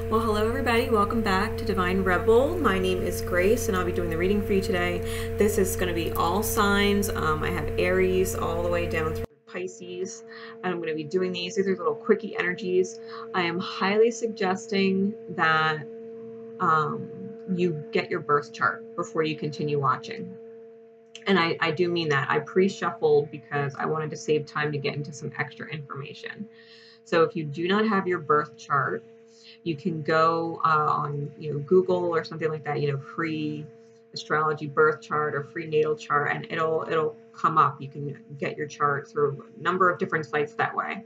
Well, hello everybody, welcome back to Divine Rebel. My name is Grace and I'll be doing the reading for you today. This is going to be all signs. I have Aries all the way down through Pisces, and I'm going to be doing these. These are little quickie energies. I am highly suggesting that you get your birth chart before you continue watching. And I do mean that. I pre-shuffled because I wanted to save time to get into some extra information. So if you do not have your birth chart, you can go on Google or something like that, free astrology birth chart or free natal chart, and it'll come up. You can get your chart through a number of different sites that way.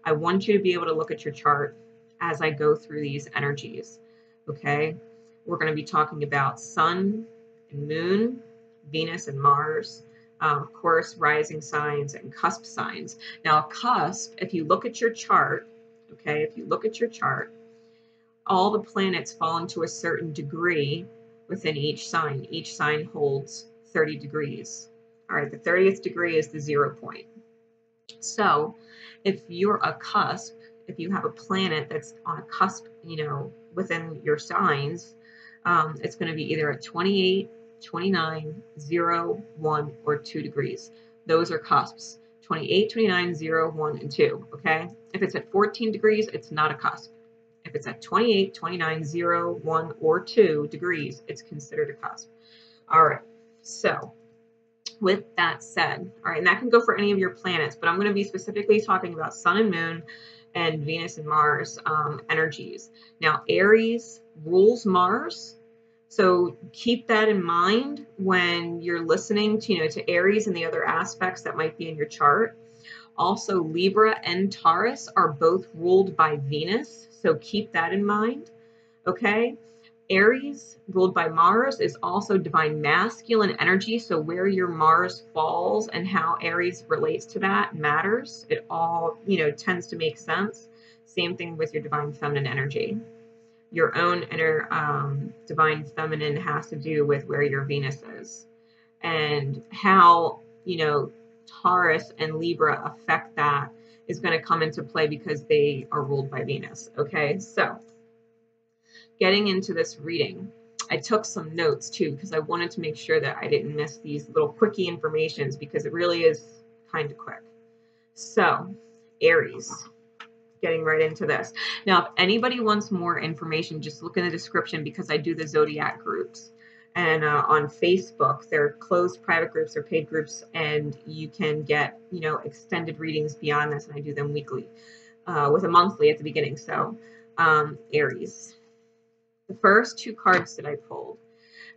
I want you to be able to look at your chart as I go through these energies. Okay, we're going to be talking about Sun and Moon, Venus and Mars, of course, rising signs and cusp signs. Now, a cusp, if you look at your chart, okay, if you look at your chart, all the planets fall into a certain degree within each sign. Each sign holds 30 degrees. All right, the 30th degree is the 0 point. So if you're a cusp, if you have a planet that's on a cusp, within your signs, it's going to be either at 28, 29, 0, 1, or 2 degrees. Those are cusps. 28, 29, 0, 1, and 2, okay? If it's at 14 degrees, it's not a cusp. If it's at 28, 29, 0, 1, or 2 degrees, it's considered a cusp. All right, so with that said, all right, and that can go for any of your planets, but I'm going to be specifically talking about Sun and Moon and Venus and Mars energies. Now, Aries rules Mars, so keep that in mind when you're listening to, to Aries and the other aspects that might be in your chart. Also, Libra and Taurus are both ruled by Venus, so keep that in mind, okay? Aries, ruled by Mars, is also divine masculine energy, so where your Mars falls and how Aries relates to that matters. It all, tends to make sense. Same thing with your divine feminine energy. Your own inner divine feminine has to do with where your Venus is and how, Taurus and Libra affect that is going to come into play because they are ruled by Venus. Okay, so getting into this reading, I took some notes too because I wanted to make sure that I didn't miss these little quickie informations because it really is kind of quick. So, Aries, getting right into this. Now, if anybody wants more information, just look in the description because I do the Zodiac groups. And on Facebook, they're closed private groups or paid groups, and you can get, extended readings beyond this, and I do them weekly with a monthly at the beginning. So, Aries. The first two cards that I pulled,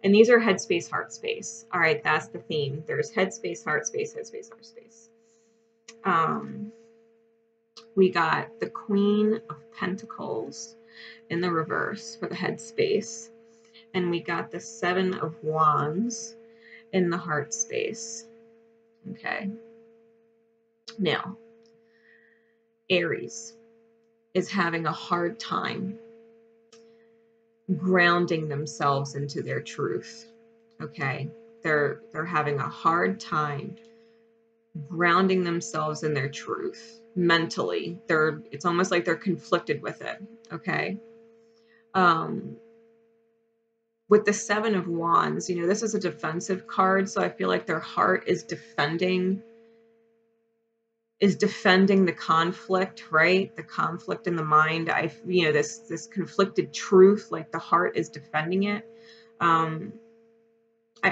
and these are headspace, heart space. All right, that's the theme. There's headspace, heart space, headspace, heart space. We got the Queen of Pentacles in the reverse for the headspace. And we got the Seven of Wands in the heart space. Okay. Now, Aries is having a hard time grounding themselves into their truth. Okay. They're having a hard time grounding themselves in their truth mentally. It's almost like they're conflicted with it. Okay. With the Seven of Wands, this is a defensive card, so I feel like their heart is defending the conflict, right? The conflict in the mind. This conflicted truth, like the heart is defending it. I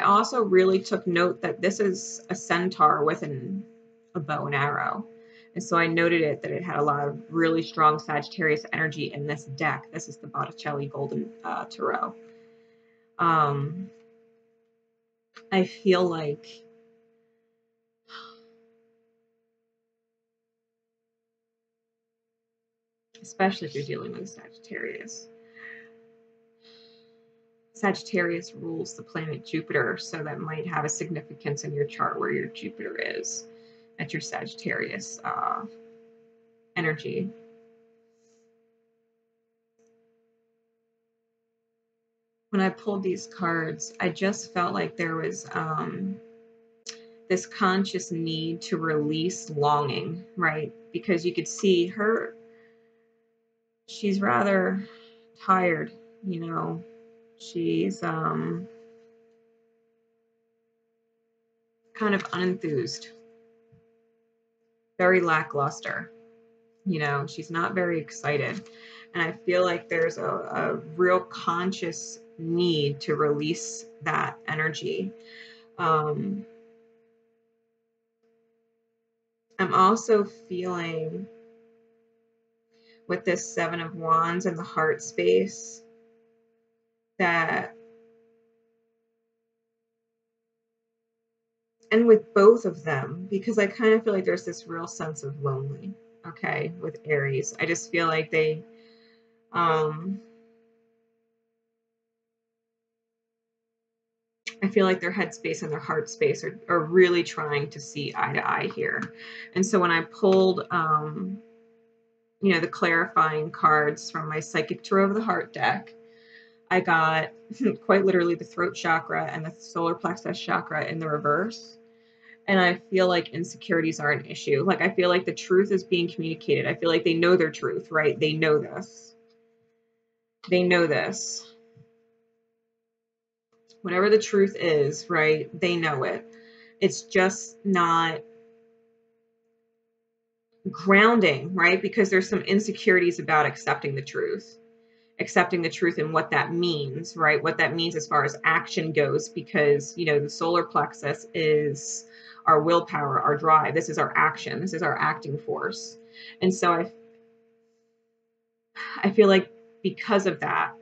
also really took note that this is a centaur with a bow and arrow. And so I noted that it had a lot of really strong Sagittarius energy in this deck. This is the Botticelli Golden Tarot. I feel like especially if you're dealing with Sagittarius. Sagittarius rules the planet Jupiter, so that might have a significance in your chart where your Jupiter is at your Sagittarius energy. When I pulled these cards, I just felt like there was this conscious need to release longing, right? Because you could see her, she's rather tired, you know. She's kind of unenthused, very lackluster. You know, she's not very excited. And I feel like there's a real conscious need to release that energy. I'm also feeling with this Seven of Wands and the heart space that, and with both of them, because I kind of feel like there's this real sense of lonely, okay, with Aries. I just feel like they, I feel like their headspace and their heart space are really trying to see eye to eye here. And so when I pulled, you know, the clarifying cards from my Psychic Tarot of the Heart deck, I got quite literally the throat chakra and the solar plexus chakra in the reverse. And I feel like insecurities are an issue. Like, I feel like the truth is being communicated. I feel like they know their truth, right? They know this. They know this. Whatever the truth is, right? They know it. It's just not grounding, right? Because there's some insecurities about accepting the truth and what that means, right? What that means as far as action goes, because, you know, the solar plexus is our willpower, our drive. This is our action. This is our acting force. And so I feel like because of that,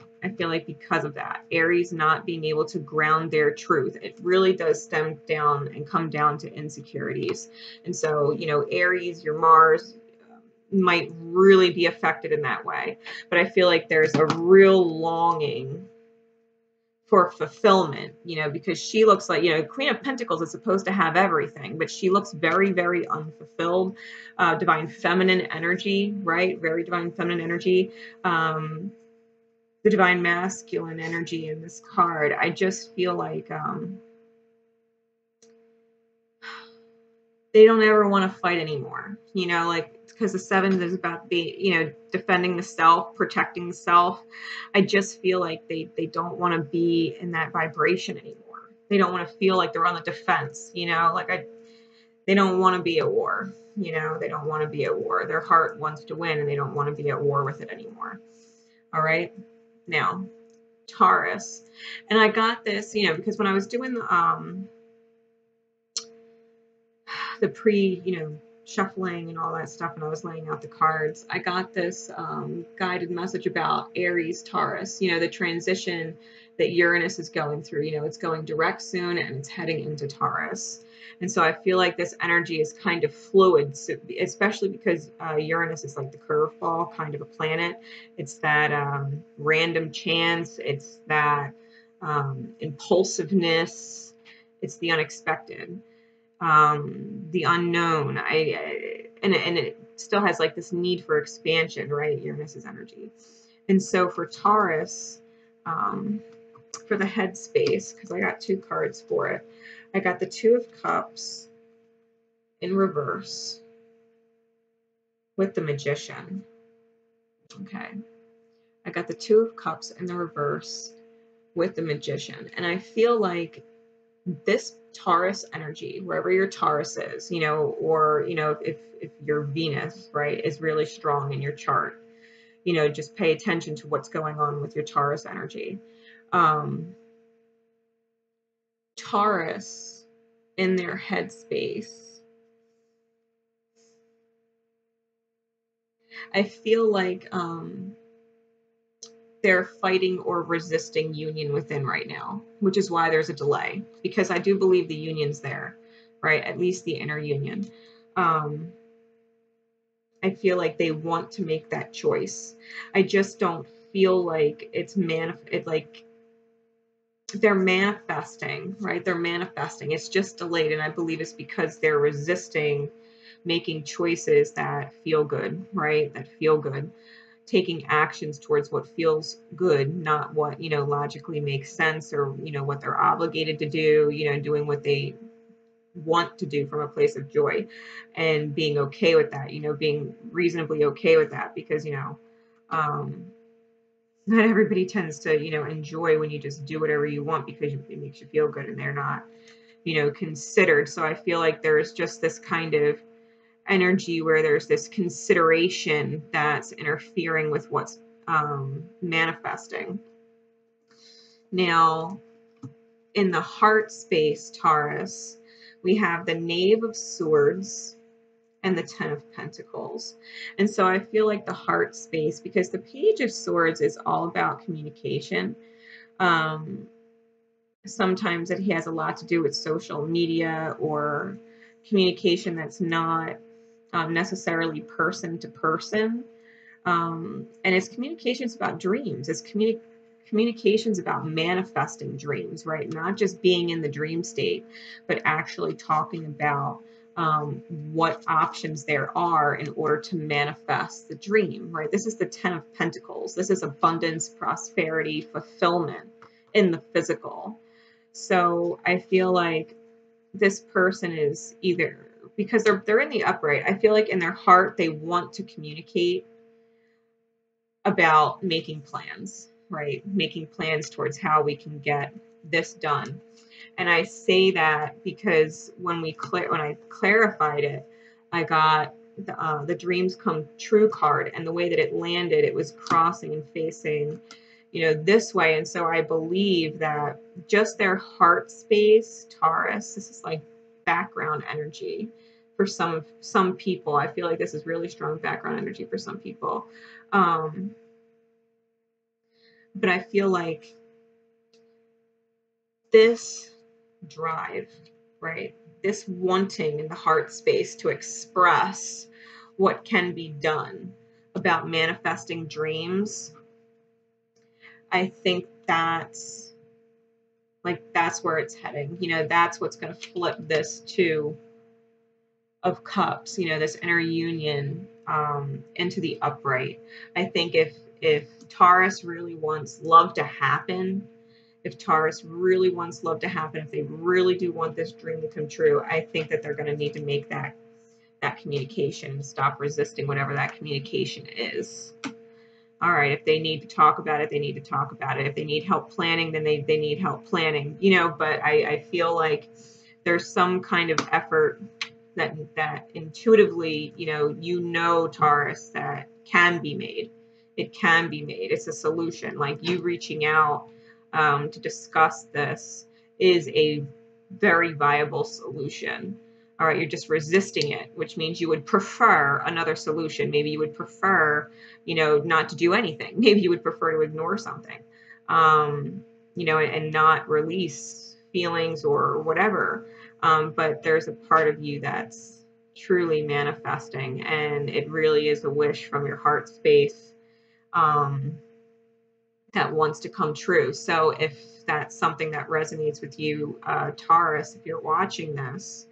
Aries not being able to ground their truth, it really does stem down and come down to insecurities. And so, you know, Aries, your Mars might really be affected in that way. But I feel like there's a real longing for fulfillment, you know, because she looks like, you know, Queen of Pentacles is supposed to have everything, but she looks very, very unfulfilled. Divine feminine energy, right? Very divine feminine energy. The divine masculine energy in this card. I just feel like they don't ever want to fight anymore, you know, like, because the seven is about being, you know, defending the self, protecting the self. I just feel like they don't want to be in that vibration anymore. They don't want to feel like they're on the defense, you know, like they don't want to be at war, you know, they don't want to be at war. Their heart wants to win and they don't want to be at war with it anymore. All right. Now, Taurus. And I got this, you know, because when I was doing the pre, you know, shuffling and all that stuff, and I was laying out the cards, I got this guided message about Aries Taurus, you know, the transition that Uranus is going through. You know, it's going direct soon and it's heading into Taurus. And so I feel like this energy is kind of fluid, so, especially because Uranus is like the curveball kind of a planet. It's that random chance. It's that impulsiveness. It's the unexpected. The unknown. And it still has like this need for expansion, right? Uranus's energy. And so for Taurus, for the headspace, because I got two cards for it, I got the Two of Cups in reverse with the Magician. Okay. I got the Two of Cups in the reverse with the Magician. And I feel like this Taurus energy, wherever your Taurus is, you know, or, you know, if your Venus, right, is really strong in your chart, you know, just pay attention to what's going on with your Taurus energy. Taurus in their headspace, I feel like they're fighting or resisting union within right now, which is why there's a delay, because I do believe the union's there, right? At least the inner union. I feel like they want to make that choice. I just don't feel like it's like they're manifesting, right? They're manifesting. It's just delayed, and I believe it's because they're resisting making choices that feel good, right? That feel good. Taking actions towards what feels good, not what, you know, logically makes sense, or, you know, what they're obligated to do, you know, doing what they want to do from a place of joy, and being okay with that, you know, being reasonably okay with that, because, you know, not everybody tends to, you know, enjoy when you just do whatever you want because it makes you feel good and they're not, you know, considered. So I feel like there's just this kind of energy where there's this consideration that's interfering with what's manifesting. Now, in the heart space, Taurus, we have the Knave of Swords and the Ten of Pentacles. And so I feel like the heart space, because the Page of Swords is all about communication. Sometimes it has a lot to do with social media or communication that's not necessarily person to person. And it's communications about dreams. It's communications about manifesting dreams, right? Not just being in the dream state, but actually talking about what options there are in order to manifest the dream, right? This is the Ten of Pentacles. This is abundance, prosperity, fulfillment in the physical. So I feel like this person is either, because they're in the upright, I feel like in their heart they want to communicate about making plans, right? Making plans towards how we can get this done. And I say that because when I clarified it, I got the Dreams Come True card, and the way that it landed, it was crossing and facing, you know, this way. And so I believe that just their heart space, Taurus, this is like background energy for some people. I feel like this is really strong background energy for some people. But I feel like this drive, right? This wanting in the heart space to express what can be done about manifesting dreams. I think that's where it's heading. You know, that's what's going to flip this Two of Cups, you know, this inner union into the upright. I think if Taurus really wants love to happen, if Taurus really wants love to happen, if they really do want this dream to come true, I think that they're going to need to make that communication and stop resisting whatever that communication is. All right, if they need to talk about it, they need to talk about it. If they need help planning, then they need help planning, you know, but I feel like there's some kind of effort that intuitively, you know, Taurus, that can be made. It can be made. It's a solution. Like you reaching out to discuss this is a very viable solution. All right, you're just resisting it, which means you would prefer another solution. Maybe you would prefer, not to do anything. Maybe you would prefer to ignore something, and not release feelings or whatever. But there's a part of you that's truly manifesting, and it really is a wish from your heart space that wants to come true. So if that's something that resonates with you, Taurus, if you're watching this,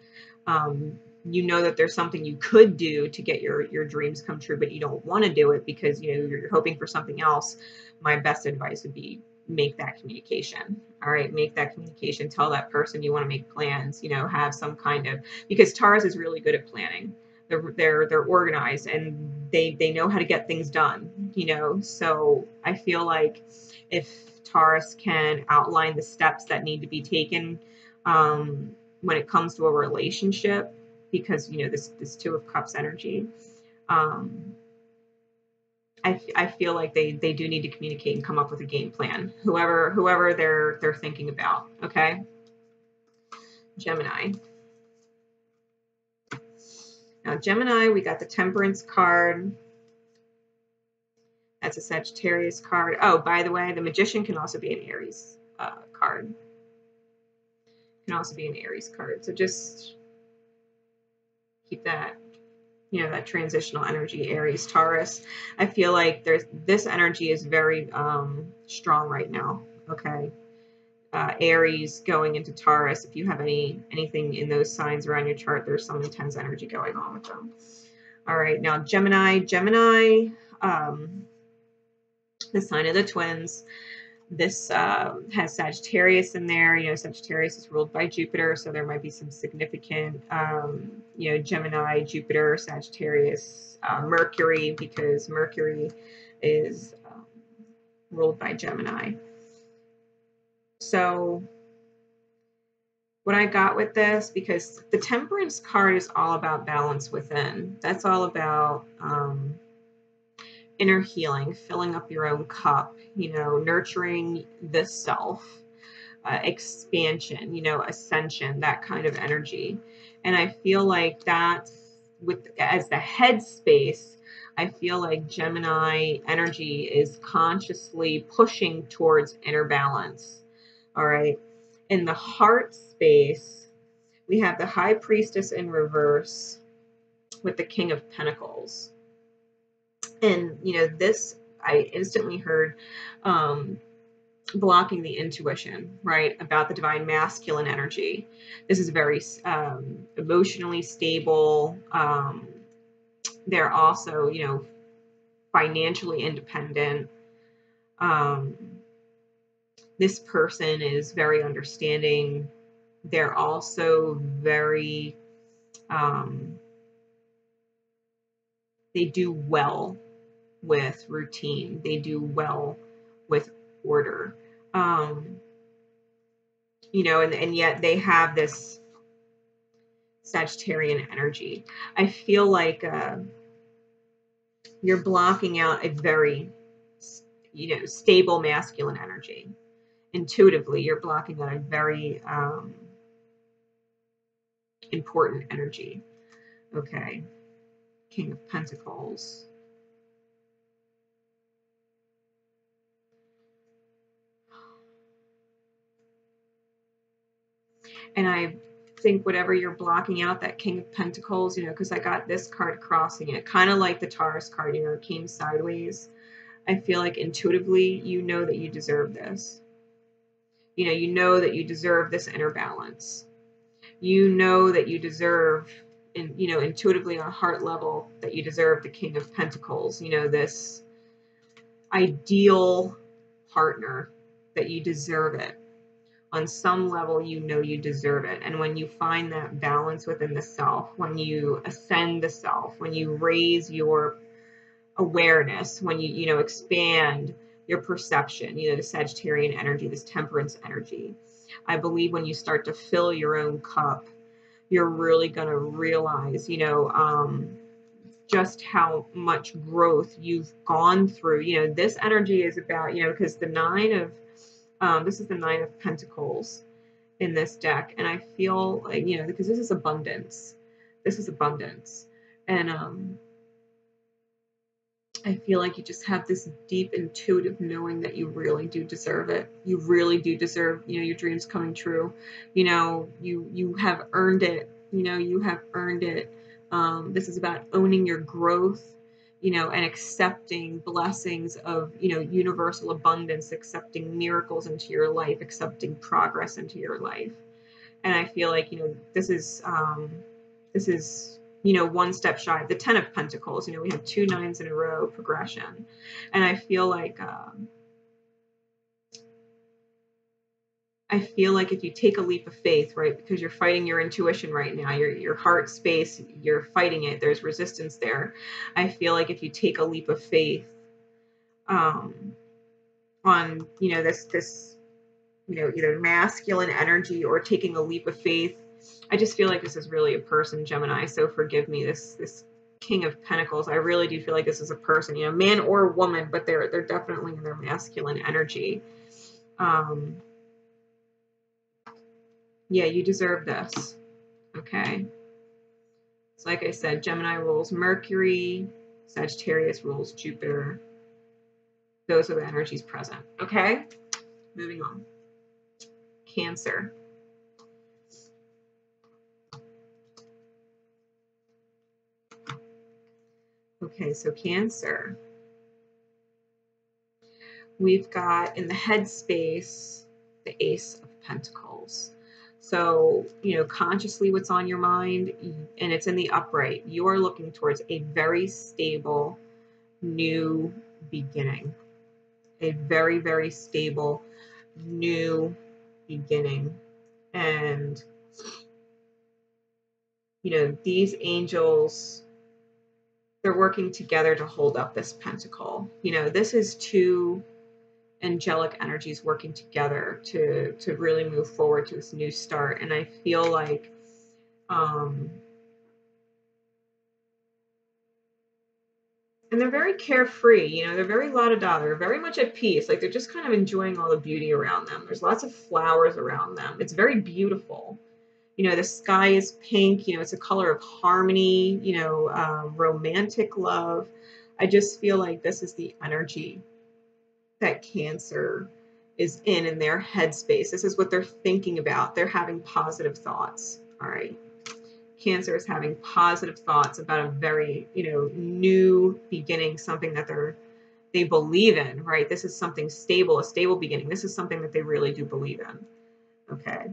you know that there's something you could do to get your dreams come true, but you don't want to do it because you're hoping for something else. My best advice would be make that communication. All right, make that communication. Tell that person you want to make plans. Have some kind of, because Taurus is really good at planning. They're organized, and they know how to get things done. So I feel like if Taurus can outline the steps that need to be taken when it comes to a relationship, because this Two of Cups energy, I feel like they do need to communicate and come up with a game plan, whoever they're thinking about. Okay, Gemini. Now Gemini, we got the Temperance card. That's a Sagittarius card. Oh, by the way, the Magician can also be an Aries card. Can also be an Aries card. So just keep that, that transitional energy, Aries, Taurus. I feel like this energy is very strong right now. Okay. Aries going into Taurus. If you have anything in those signs around your chart, there's some intense energy going on with them. All right. Now Gemini, the sign of the twins. This has Sagittarius in there. Sagittarius is ruled by Jupiter, so there might be some significant, Gemini, Jupiter, Sagittarius, Mercury, because Mercury is ruled by Gemini. So what I got with this, because the Temperance card is all about balance within. That's all about inner healing, filling up your own cup, you know, nurturing the self, expansion, you know, ascension, that kind of energy. And I feel like that's as the headspace, I feel like Gemini energy is consciously pushing towards inner balance. All right. In the heart space, we have the High Priestess in reverse with the King of Pentacles. And, you know, this, I instantly heard blocking the intuition, right, about the divine masculine energy. This is very emotionally stable. They're also, you know, financially independent. This person is very understanding. They're also very, they do well with routine. They do well with order. You know, and yet they have this Sagittarian energy. I feel like you're blocking out a very, you know, stable masculine energy. Intuitively, you're blocking out a very important energy. Okay. King of Pentacles. And I think whatever you're blocking out, that King of Pentacles, you know, because I got this card crossing it, kind of like the Taurus card, you know, it came sideways. I feel like intuitively, you know that you deserve this. You know that you deserve this inner balance. You know that you deserve, and you know, intuitively on a heart level, that you deserve the King of Pentacles, you know, this ideal partner, that you deserve it. On some level, you know you deserve it. And when you find that balance within the self, when you ascend the self, when you raise your awareness, when you know, expand your perception, you know, the Sagittarian energy, this Temperance energy, I believe when you start to fill your own cup, you're really going to realize, you know, just how much growth you've gone through. You know, this energy is about, you know, because the this is the Nine of Pentacles in this deck. And I feel like, you know, because this is abundance. This is abundance. And I feel like you just have this deep intuitive knowing that you really do deserve it. You really do deserve, you know, your dreams coming true. You know, you have earned it. You know, you have earned it. This is about owning your growth, you know, and accepting blessings of, you know, universal abundance, accepting miracles into your life, accepting progress into your life. And I feel like, you know, this is, you know, one step shy of the 10 of Pentacles. You know, we have 2 9s in a row progression. And I feel like if you take a leap of faith, right, because you're fighting your intuition right now, your heart space, you're fighting it, there's resistance there. I feel like if you take a leap of faith on, you know, this, you know, either masculine energy or taking a leap of faith, I just feel like this is really a person, Gemini. So forgive me, this King of Pentacles. I really do feel like this is a person, you know, man or woman, but they're definitely in their masculine energy. Yeah, you deserve this. Okay. So like I said, Gemini rules Mercury, Sagittarius rules Jupiter. Those are the energies present. Okay. Moving on. Cancer. Okay, so Cancer. We've got in the headspace the Ace of Pentacles. So, you know, consciously what's on your mind, and it's in the upright, you are looking towards a very stable new beginning. A very, very stable new beginning. And, you know, these angels, they're working together to hold up this pentacle. You know, this is two angelic energies working together to really move forward to this new start. And I feel like and they're very carefree, you know, they're very la-da-da, they're very much at peace, like they're just kind of enjoying all the beauty around them. There's lots of flowers around them. It's very beautiful. You know, the sky is pink, you know, it's a color of harmony, you know, romantic love. I just feel like this is the energy that Cancer is in their headspace. This is what they're thinking about. They're having positive thoughts. All right. Cancer is having positive thoughts about a very, you know, new beginning, something that they believe in, right? This is something stable, a stable beginning. This is something that they really do believe in. Okay.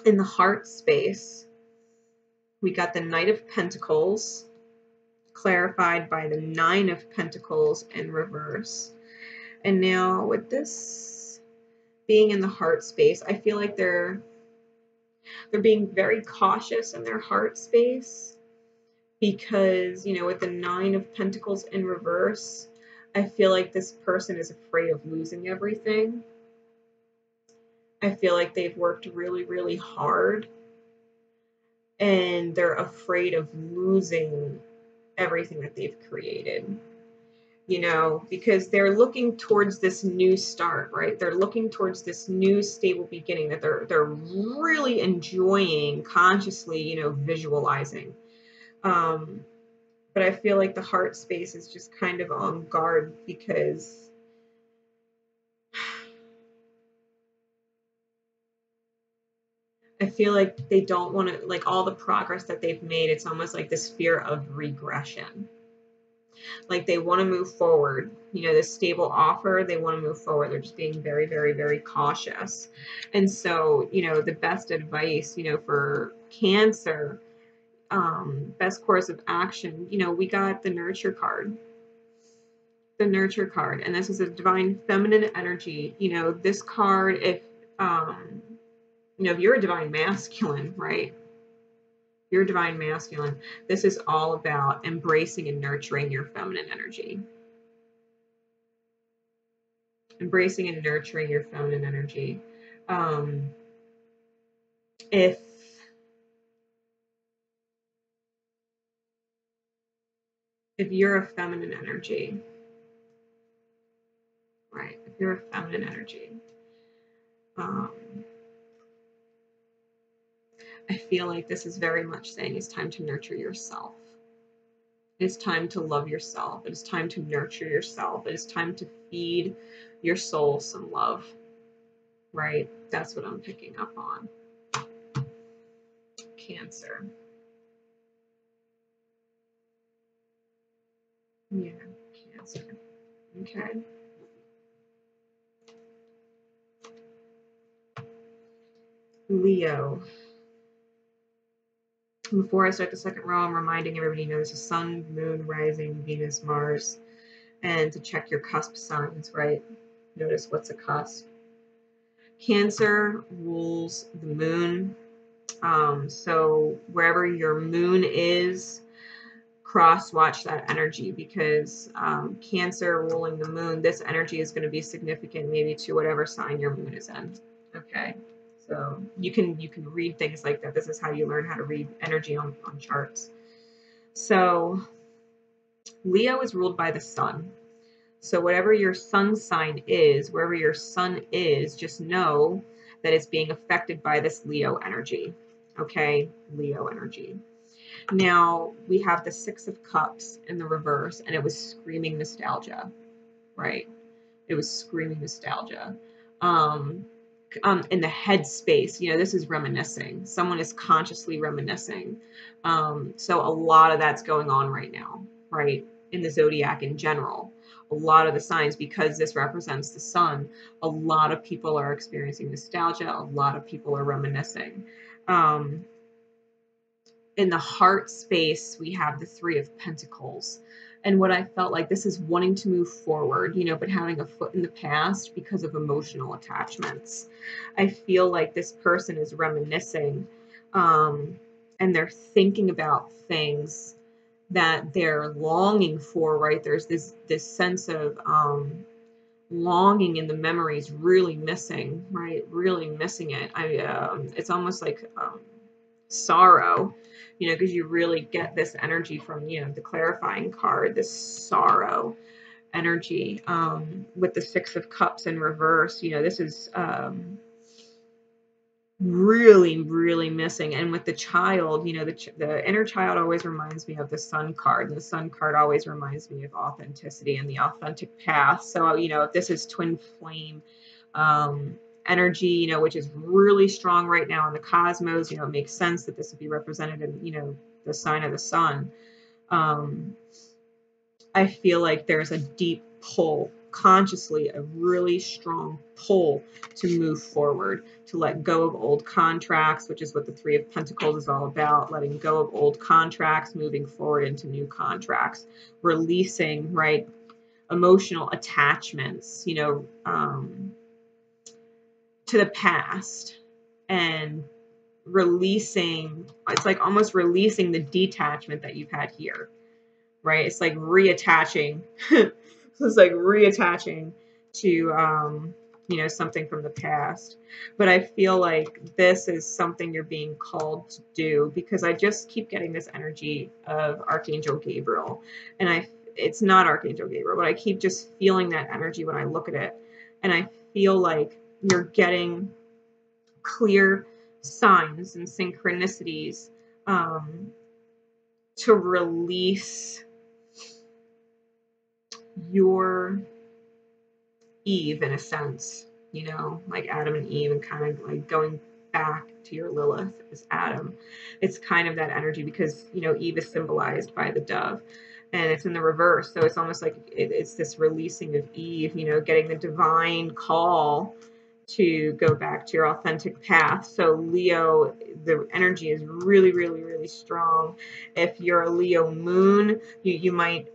In the heart space, we got the Knight of Pentacles, clarified by the Nine of Pentacles in reverse. And now with this being in the heart space, I feel like they're being very cautious in their heart space because, you know, with the Nine of Pentacles in reverse, I feel like this person is afraid of losing everything. I feel like they've worked really, really hard and they're afraid of losing everything that they've created. You know, because they're looking towards this new start, right? They're looking towards this new stable beginning that they're really enjoying, consciously, you know, visualizing. But I feel like the heart space is just kind of on guard because I feel like they don't want to, like all the progress that they've made, it's almost like this fear of regression. Like they want to move forward, you know, this stable offer, they want to move forward. They're just being very, very, very cautious. And so, you know, the best advice, you know, for Cancer, best course of action, you know, we got the Nurture card. The Nurture card. And this is a divine feminine energy. You know, this card, if, you know, if you're a divine masculine, right? Your divine masculine, this is all about embracing and nurturing your feminine energy. Embracing and nurturing your feminine energy. If you're a feminine energy, right? If you're a feminine energy, I feel like this is very much saying it's time to nurture yourself. It's time to love yourself. It is time to nurture yourself. It is time to feed your soul some love, right? That's what I'm picking up on. Cancer. Yeah, Cancer. Okay. Leo. Before I start the second row, I'm reminding everybody, you know, there's a sun, moon, rising, Venus, Mars, and to check your cusp signs, right? Notice what's a cusp. Cancer rules the moon. So wherever your moon is, cross-watch that energy because Cancer ruling the moon, this energy is going to be significant maybe to whatever sign your moon is in. Okay. So you can read things like that. This is how you learn how to read energy on charts. So Leo is ruled by the sun. So whatever your sun sign is, wherever your sun is, just know that it's being affected by this Leo energy. Okay, Leo energy. Now we have the Six of Cups in the reverse, and it was screaming nostalgia, right? It was screaming nostalgia. In the headspace, you know, this is reminiscing. Someone is consciously reminiscing. So a lot of that's going on right now, right? In the zodiac in general, a lot of the signs, because this represents the sun, a lot of people are experiencing nostalgia. A lot of people are reminiscing. In the heart space, we have the Three of Pentacles. And what I felt like, this is wanting to move forward, you know, but having a foot in the past because of emotional attachments. I feel like this person is reminiscing, and they're thinking about things that they're longing for, right? There's this sense of longing in the memory is really missing, right? Really missing it. It's almost like sorrow, you know, because you really get this energy from, you know, the clarifying card, this sorrow energy, with the Six of Cups in reverse. You know, this is really, really missing. And with the child, you know, the inner child always reminds me of the Sun card, and the Sun card always reminds me of authenticity and the authentic path. So, you know, if this is twin flame energy, you know, which is really strong right now in the cosmos, you know, it makes sense that this would be represented in, you know, the sign of the sun. I feel like there's a deep pull, consciously, a really strong pull to move forward, to let go of old contracts, which is what the Three of Pentacles is all about, letting go of old contracts, moving forward into new contracts, releasing, right, emotional attachments, you know, to the past, and releasing, it's like almost releasing the detachment that you've had here. Right? It's like reattaching. It's like reattaching to, you know, something from the past. But I feel like this is something you're being called to do, because I just keep getting this energy of Archangel Gabriel. And it's not Archangel Gabriel, but I keep just feeling that energy when I look at it. And I feel like you're getting clear signs and synchronicities to release your Eve, in a sense, you know, like Adam and Eve, and kind of like going back to your Lilith as Adam. It's kind of that energy, because, you know, Eve is symbolized by the dove, and it's in the reverse. So it's almost like it's this releasing of Eve, you know, getting the divine call to go back to your authentic path. So Leo, the energy is really, really, really strong. If you're a Leo moon, you might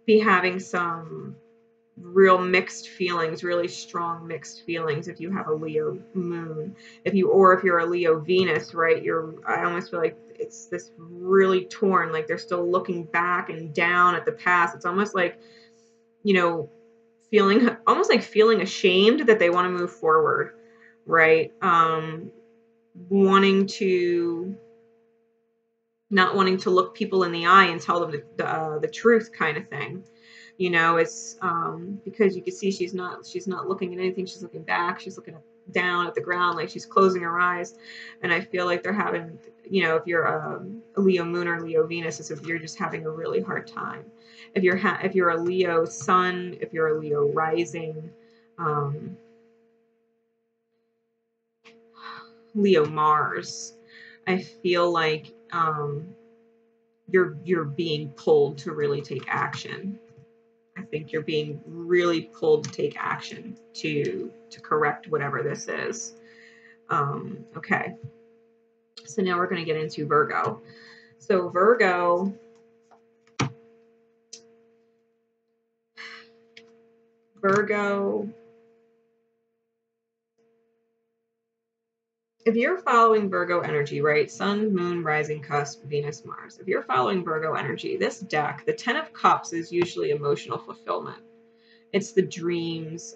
be having some real mixed feelings, really strong mixed feelings if you have a Leo moon. If you're a Leo Venus, right, I almost feel like it's this really torn, like they're still looking back and down at the past. It's almost like, you know, almost like feeling ashamed that they want to move forward, right? Not wanting to look people in the eye and tell them the truth, kind of thing. You know, it's because you can see she's not looking at anything. She's looking back. She's looking down at the ground, like she's closing her eyes. And I feel like they're having, you know, if you're a Leo moon or Leo Venus, it's if you're just having a really hard time. If you're a Leo sun, if you're a Leo rising, Leo Mars, I feel like you're being pulled to really take action. I think you're being really pulled to take action to correct whatever this is. Okay. So now we're going to get into Virgo. So Virgo, if you're following Virgo energy, right? Sun, Moon, Rising, Cusp, Venus, Mars. If you're following Virgo energy, this deck, the Ten of Cups, is usually emotional fulfillment. It's the dreams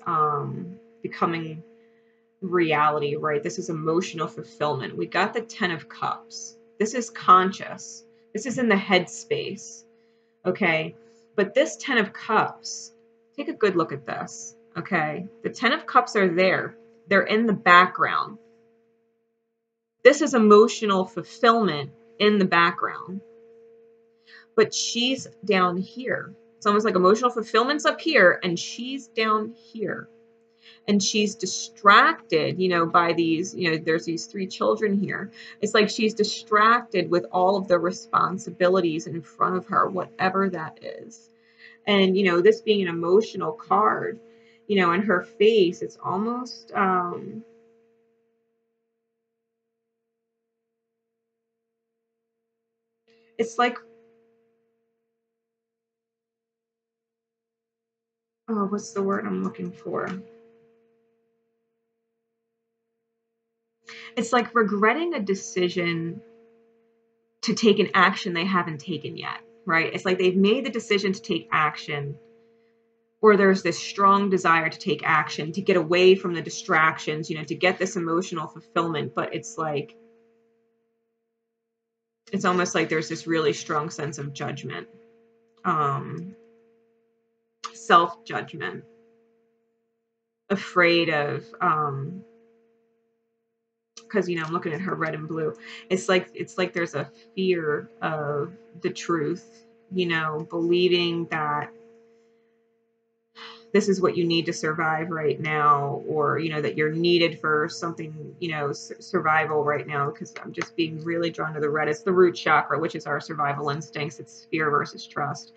becoming reality, right? This is emotional fulfillment. We got the Ten of Cups. This is conscious. This is in the head space, okay? But this Ten of Cups, take a good look at this, okay? The Ten of Cups are there. They're in the background. This is emotional fulfillment in the background. But she's down here. It's almost like emotional fulfillment's up here, and she's down here. And she's distracted, you know, by these, you know, there's these 3 children here. It's like she's distracted with all of the responsibilities in front of her, whatever that is. And, you know, this being an emotional card, you know, in her face, it's almost, it's like, oh, what's the word I'm looking for? It's like regretting a decision to take an action they haven't taken yet, right? It's like they've made the decision to take action, or there's this strong desire to take action, to get away from the distractions, you know, to get this emotional fulfillment. But it's like, it's almost like there's this really strong sense of judgment, self-judgment, afraid of, because, you know, I'm looking at her red and blue. It's like there's a fear of the truth, you know, believing that this is what you need to survive right now, or, you know, that you're needed for something, you know, survival right now. Because I'm just being really drawn to the red. It's the root chakra, which is our survival instincts. It's fear versus trust.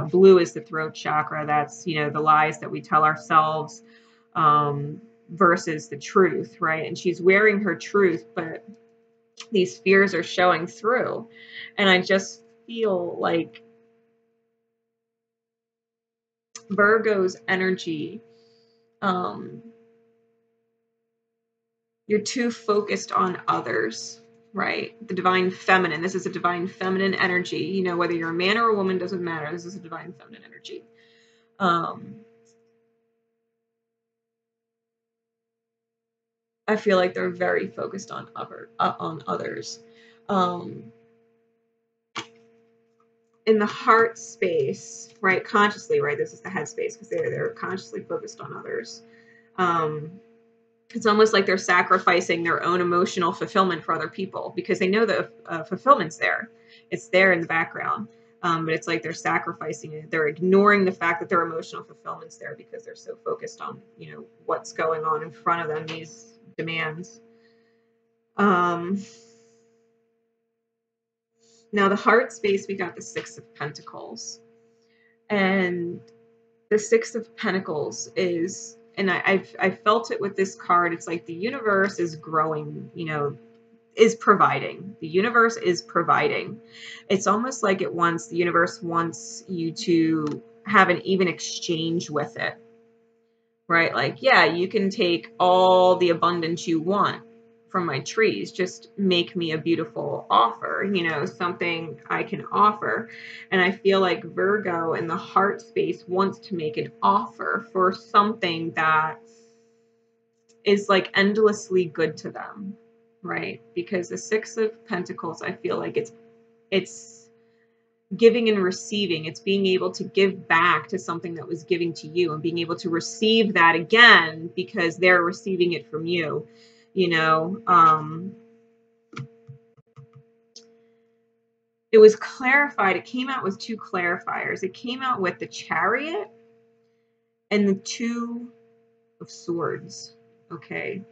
Blue is the throat chakra. That's, you know, the lies that we tell ourselves, versus the truth, right? And she's wearing her truth, but these fears are showing through. And I just feel like Virgo's energy, you're too focused on others, right? The divine feminine. This is a divine feminine energy. You know, whether you're a man or a woman, doesn't matter. This is a divine feminine energy. I feel like they're very focused on others. In the heart space, right? Consciously, right? This is the head space, because they're consciously focused on others. It's almost like they're sacrificing their own emotional fulfillment for other people, because they know the fulfillment's there. It's there in the background. But it's like they're sacrificing it. They're ignoring the fact that their emotional fulfillment's there because they're so focused on, you know, what's going on in front of them, these demands. Now the heart space, we got the Six of Pentacles. And the Six of Pentacles is, and I felt it with this card, it's like the universe is growing, you know, is providing. The universe is providing. It's almost like the universe wants you to have an even exchange with it, right? Like, yeah, you can take all the abundance you want from my trees, just make me a beautiful offer, you know, something I can offer. And I feel like Virgo in the heart space wants to make an offer for something that is like endlessly good to them, right? Because the Six of Pentacles, I feel like it's giving and receiving. It's being able to give back to something that was giving to you, and being able to receive that again because they're receiving it from you. You know, it was clarified. It came out with two clarifiers. It came out with the Chariot and the Two of Swords. Okay.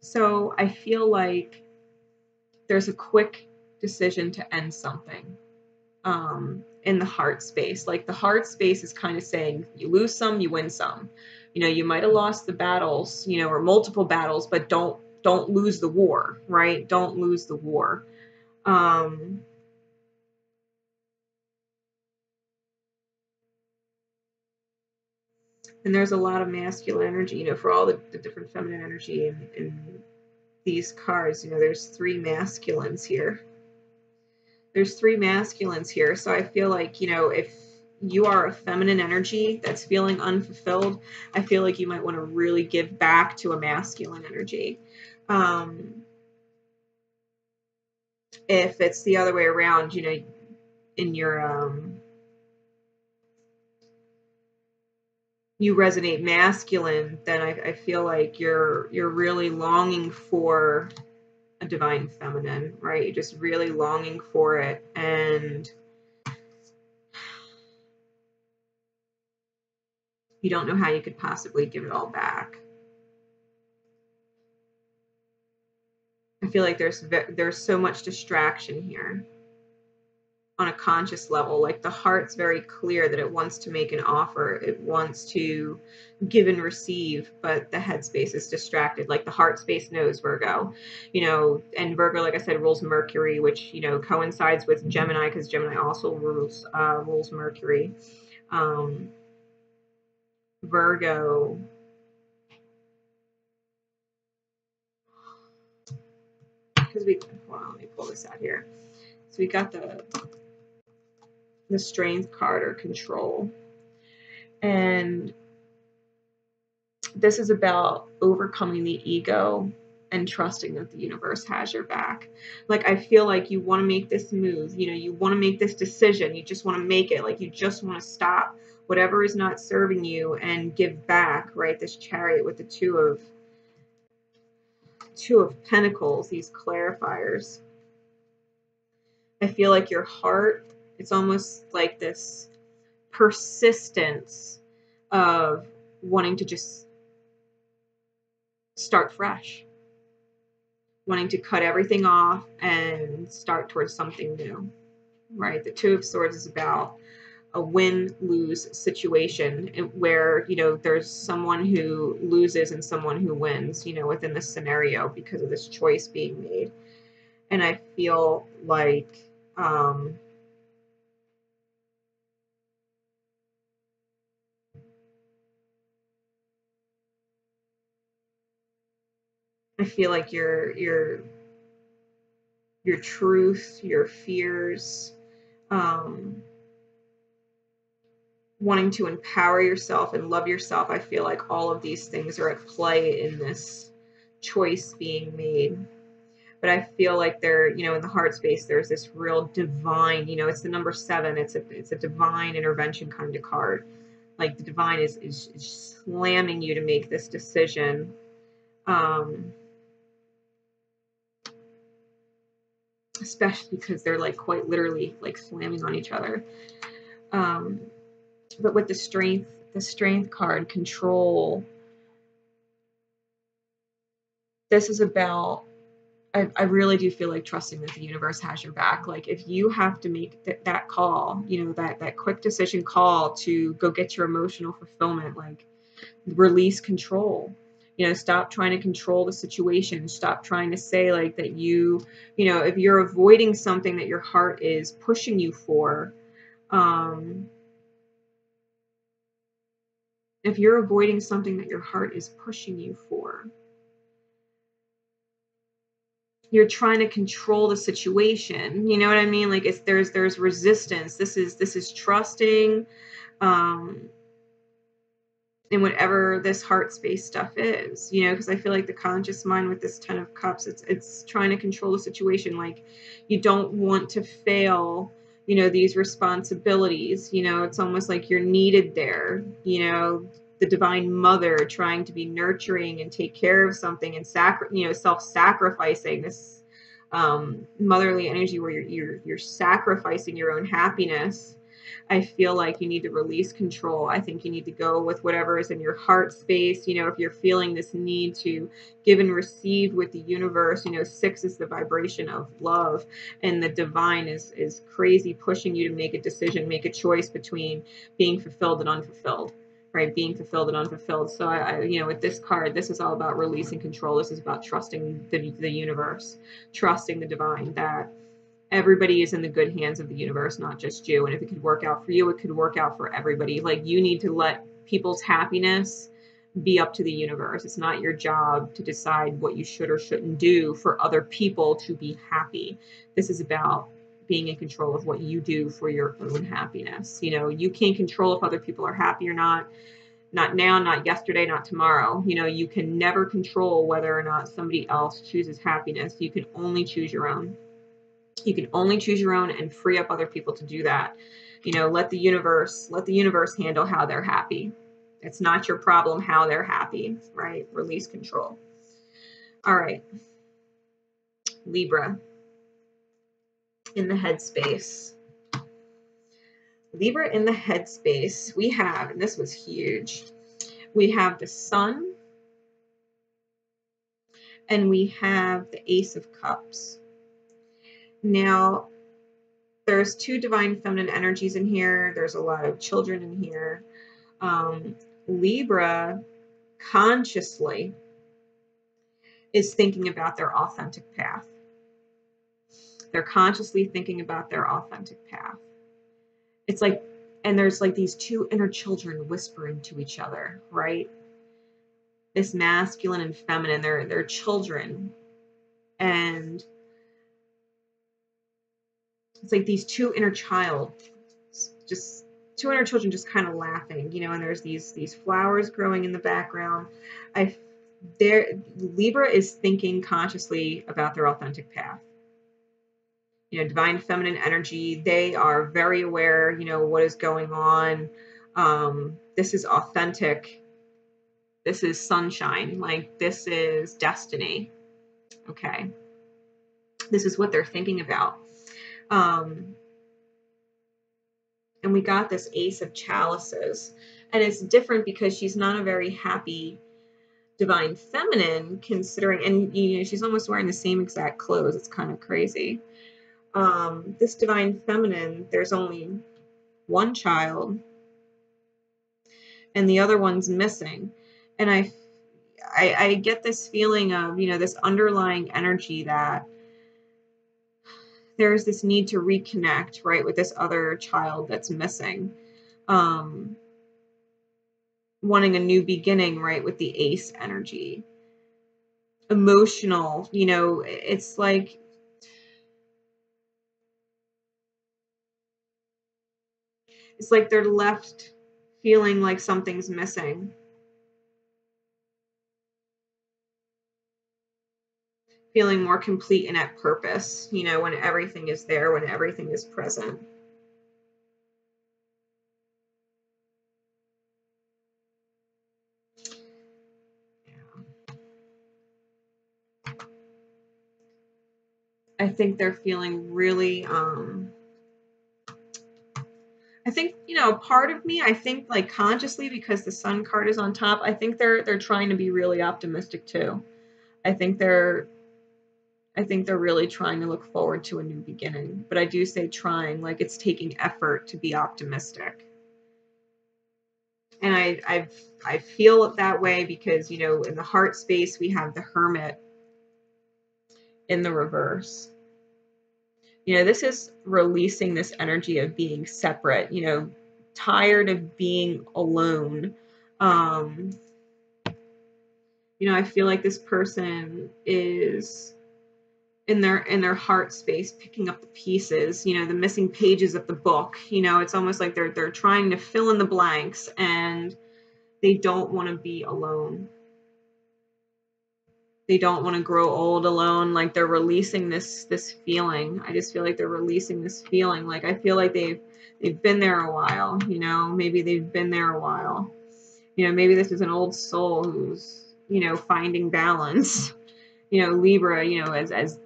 So I feel like there's a quick decision to end something in the heart space. Like the heart space is kind of saying you lose some, you win some. You know, you might have lost the battles, you know, or multiple battles, but don't lose the war, right? Don't lose the war. And there's a lot of masculine energy, you know, for all the different feminine energy in these cards. You know, there's three masculines here. There's three masculines here. So I feel like, you know, if you are a feminine energy that's feeling unfulfilled, I feel like you might want to really give back to a masculine energy. If it's the other way around, you know, in your you resonate masculine, then I feel like you're really longing for a divine feminine, right? You're just really longing for it, and you don't know how you could possibly give it all back. I feel like there's so much distraction here on a conscious level. Like the heart's very clear that it wants to make an offer. It wants to give and receive, but the headspace is distracted. Like the heart space knows Virgo, you know, and Virgo, like I said, rules Mercury, which, you know, coincides with Gemini, because Gemini also rules Mercury. Virgo, because hold on, let me pull this out here. So we got the Strength card, or control. And And this is about overcoming the ego and trusting that the universe has your back. Like, I feel like you want to make this move, you know, you want to make this decision, you just want to make it, like you just want to stop whatever is not serving you and give back, right? This Chariot with the two of Pentacles, these clarifiers. I feel like your heart, it's almost like this persistence of wanting to just start fresh, wanting to cut everything off and start towards something new, right? The Two of Swords is about a win-lose situation where, you know, there's someone who loses and someone who wins, you know, within this scenario because of this choice being made. And I feel like your truth, your fears, wanting to empower yourself and love yourself. I feel like all of these things are at play in this choice being made. But I feel like there, you know, in the heart space, there's this real divine, you know, it's the number 7. It's a divine intervention kind of card. Like the divine is slamming you to make this decision. Especially because they're like quite literally like slamming on each other. But with the strength card, control, this is about, I really do feel like trusting that the universe has your back. Like if you have to make that call, you know, that quick decision call to go get your emotional fulfillment, like release control. You know, stop trying to control the situation. Stop trying to say like that you know, if you're avoiding something that your heart is pushing you for, if you're avoiding something that your heart is pushing you for, you're trying to control the situation. You know what I mean? Like it's there's resistance. This is trusting in whatever this heart space stuff is, you know, because I feel like the conscious mind with this 10 of Cups, it's trying to control the situation. Like you don't want to fail, you know, these responsibilities. You know, it's almost like you're needed there, you know, the divine mother trying to be nurturing and take care of something and self-sacrificing, this motherly energy where you're sacrificing your own happiness. I feel like you need to release control. I think you need to go with whatever is in your heart space. You know, if you're feeling this need to give and receive with the universe, you know, 6 is the vibration of love, and the divine is crazy pushing you to make a decision, make a choice between being fulfilled and unfulfilled, right? Being fulfilled and unfulfilled. So I you know, with this card, this is all about releasing control. This is about trusting the universe, trusting the divine, that everybody is in the good hands of the universe, not just you. And if it could work out for you, it could work out for everybody. Like you need to let people's happiness be up to the universe. It's not your job to decide what you should or shouldn't do for other people to be happy. This is about being in control of what you do for your own happiness. You know, you can't control if other people are happy or not. Not now, not yesterday, not tomorrow. You know, you can never control whether or not somebody else chooses happiness. You can only choose your own. You can only choose your own and free up other people to do that. You know, let the universe handle how they're happy. It's not your problem how they're happy, right? Release control. All right. Libra in the headspace. Libra in the headspace, we have, and this was huge, we have the Sun and we have the Ace of Cups. Now, there's 2 divine feminine energies in here. There's a lot of children in here. Libra consciously is thinking about their authentic path. They're consciously thinking about their authentic path. It's like, and there's like these 2 inner children whispering to each other, right? This masculine and feminine, they're children. And it's like these 2 inner child just two inner children just kind of laughing, you know, and there's these flowers growing in the background. Libra is thinking consciously about their authentic path. You know, divine feminine energy, they are very aware, you know, what is going on. This is authentic. This is sunshine. Like, this is destiny. Okay. This is what they're thinking about. And we got this Ace of Chalices. And it's different because she's not a very happy divine feminine, considering, and you know, she's almost wearing the same exact clothes. It's kind of crazy. This divine feminine, there's only one child and the other one's missing. And I get this feeling of, you know, this underlying energy that there's this need to reconnect, right, with this other child that's missing. Wanting a new beginning, right, with the Ace energy. Emotional, you know, it's like they're left feeling like something's missing. Feeling more complete and at purpose, you know, when everything is there, when everything is present. I think they're feeling really, I think, you know, part of me, I think like consciously, because the Sun card is on top, I think they're trying to be really optimistic too. I think they're really trying to look forward to a new beginning. But I do say trying, like it's taking effort to be optimistic. And I feel it that way because, you know, in the heart space, we have the Hermit in the reverse. You know, this is releasing this energy of being separate, you know, tired of being alone. You know, I feel like this person is in their heart space picking up the pieces, you know, the missing pages of the book. You know, it's almost like they're trying to fill in the blanks and they don't want to be alone. They don't want to grow old alone. Like they're releasing this feeling. I just feel like they're releasing this feeling. Like I feel like they've been there a while, you know, maybe they've been there a while. You know, maybe this is an old soul who's, you know, finding balance. You know, Libra, you know, as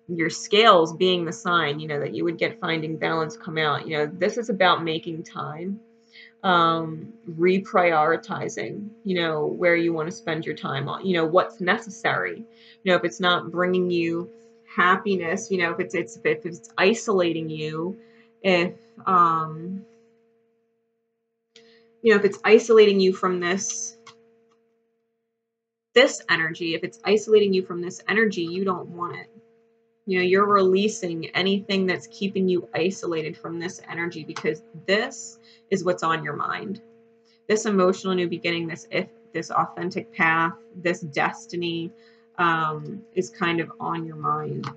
your scales being the sign, you know, that you would get finding balance come out. You know, this is about making time. Reprioritizing, you know, where you want to spend your time on, you know, what's necessary. You know, if it's not bringing you happiness, you know, if it's isolating you, if you know, if it's isolating you from this energy, if it's isolating you from this energy, you don't want it. You know, you're releasing anything that's keeping you isolated from this energy because this is what's on your mind. This emotional new beginning, this authentic path, this destiny is kind of on your mind.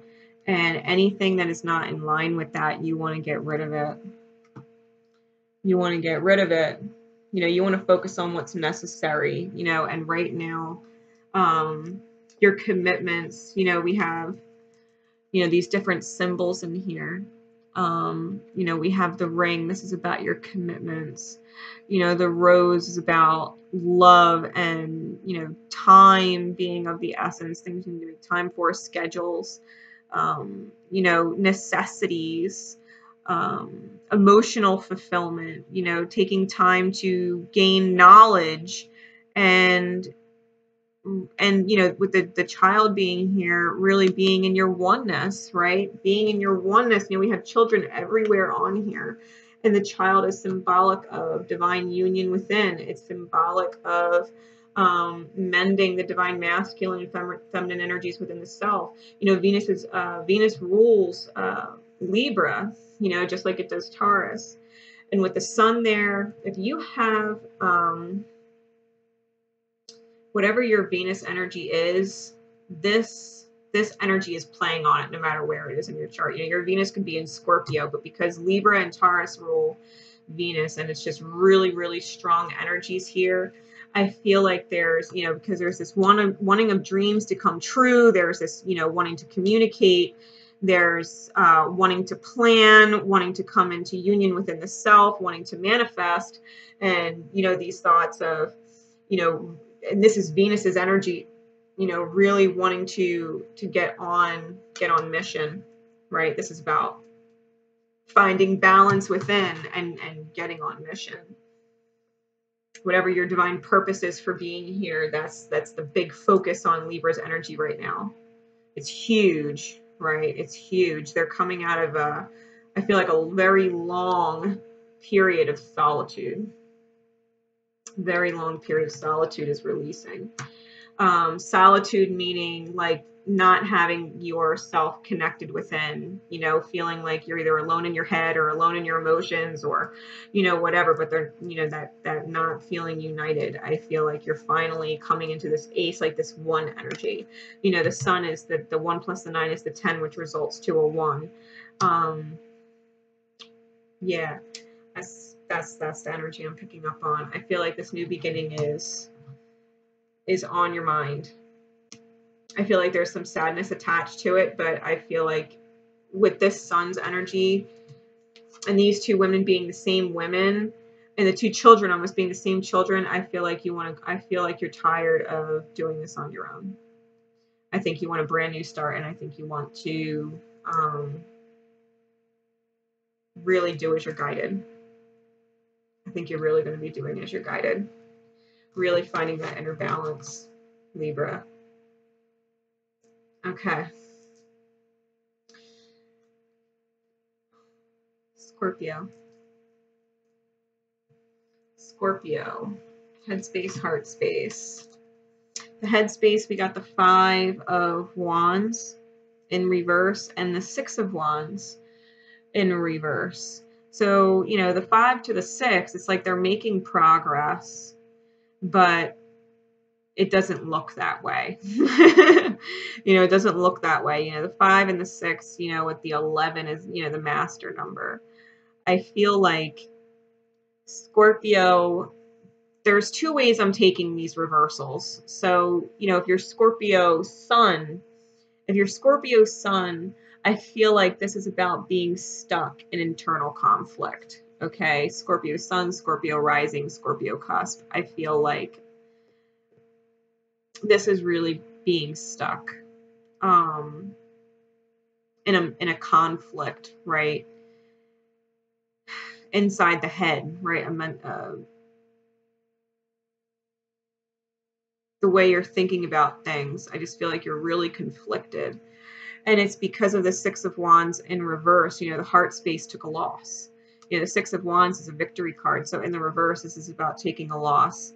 And anything that is not in line with that, you want to get rid of it. You want to get rid of it. You know, you want to focus on what's necessary, you know, and right now, your commitments, you know, we have, you know, these different symbols in here. You know, we have the ring. This is about your commitments. You know, the rose is about love and, you know, time being of the essence, things you need to make time for, schedules, you know, necessities, emotional fulfillment, you know, taking time to gain knowledge and you know, with the child being here, really being in your oneness, right? Being in your oneness. You know, we have children everywhere on here. And the child is symbolic of divine union within. It's symbolic of mending the divine masculine and feminine energies within the self. You know, Venus rules Libra, you know, just like it does Taurus. And with the sun there, if you have whatever your Venus energy is, this energy is playing on it no matter where it is in your chart. You know, your Venus could be in Scorpio, but because Libra and Taurus rule Venus, and it's just really, really strong energies here. I feel like there's, you know, because there's this wanting of dreams to come true. There's this, you know, wanting to communicate. There's wanting to plan, wanting to come into union within the self, wanting to manifest. And, you know, these thoughts of, you know, and this is Venus's energy, you know, really wanting to get on mission, right? This is about finding balance within and getting on mission. Whatever your divine purpose is for being here, that's the big focus on Libra's energy right now. It's huge, right? It's huge. They're coming out of I feel like a very long period of solitude. Very long period of solitude is releasing. Solitude meaning like not having yourself connected within, you know, feeling like you're either alone in your head or alone in your emotions or, you know, whatever, but they're, you know, that not feeling united. I feel like you're finally coming into this ace, like this one energy. You know, the sun is the 1 plus the 9 is the 10, which results to a 1. Yeah, that's the energy I'm picking up on. I feel like this new beginning is on your mind. I feel like there's some sadness attached to it, but I feel like with this sun's energy and these two women being the same women and the two children almost being the same children, I feel like I feel like you're tired of doing this on your own. I think you want a brand new start, and I think you want to really do as you're guided. I think you're really going to be doing as you're guided. Really finding that inner balance, Libra. Okay. Scorpio. Scorpio. Headspace, heart space. The headspace, we got the 5 of Wands in reverse and the 6 of Wands in reverse. So, you know, the 5 to the 6, it's like they're making progress, but it doesn't look that way. You know, it doesn't look that way. You know, the 5 and the 6, you know, with the 11 is, you know, the master number. I feel like Scorpio, there's 2 ways I'm taking these reversals. So, you know, if you're Scorpio sun, I feel like this is about being stuck in internal conflict. Okay, Scorpio sun, Scorpio rising, Scorpio cusp. I feel like this is really being stuck in a conflict, right? Inside the head, right? The way you're thinking about things. I just feel like you're really conflicted. And it's because of the 6 of Wands in reverse. You know, the heart space took a loss. You know, the 6 of Wands is a victory card. So in the reverse, this is about taking a loss.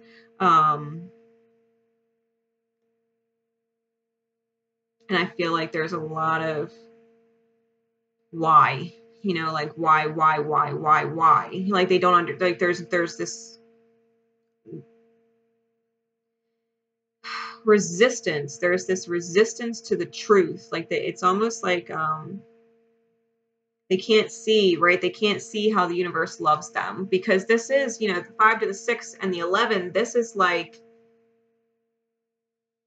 And I feel like there's a lot of why, you know, like why? Like they don't like there's this resistance. There's this resistance to the truth. Like it's almost like they can't see, right? They can't see how the universe loves them, because this is, you know, the 5 to the 6 and the 11. This is like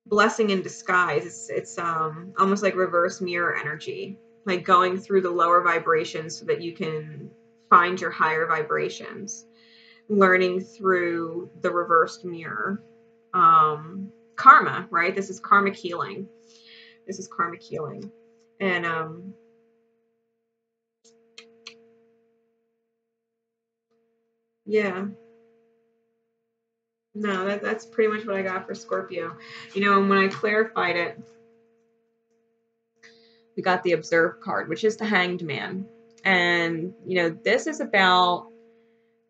blessing in disguise. It's almost like reverse mirror energy, like going through the lower vibrations so that you can find your higher vibrations, learning through the reversed mirror. Karma, right? This is karmic healing. This is karmic healing. And yeah. No, that's pretty much what I got for Scorpio. You know, and when I clarified it, we got the Observe card, which is the Hanged Man. And, you know, this is about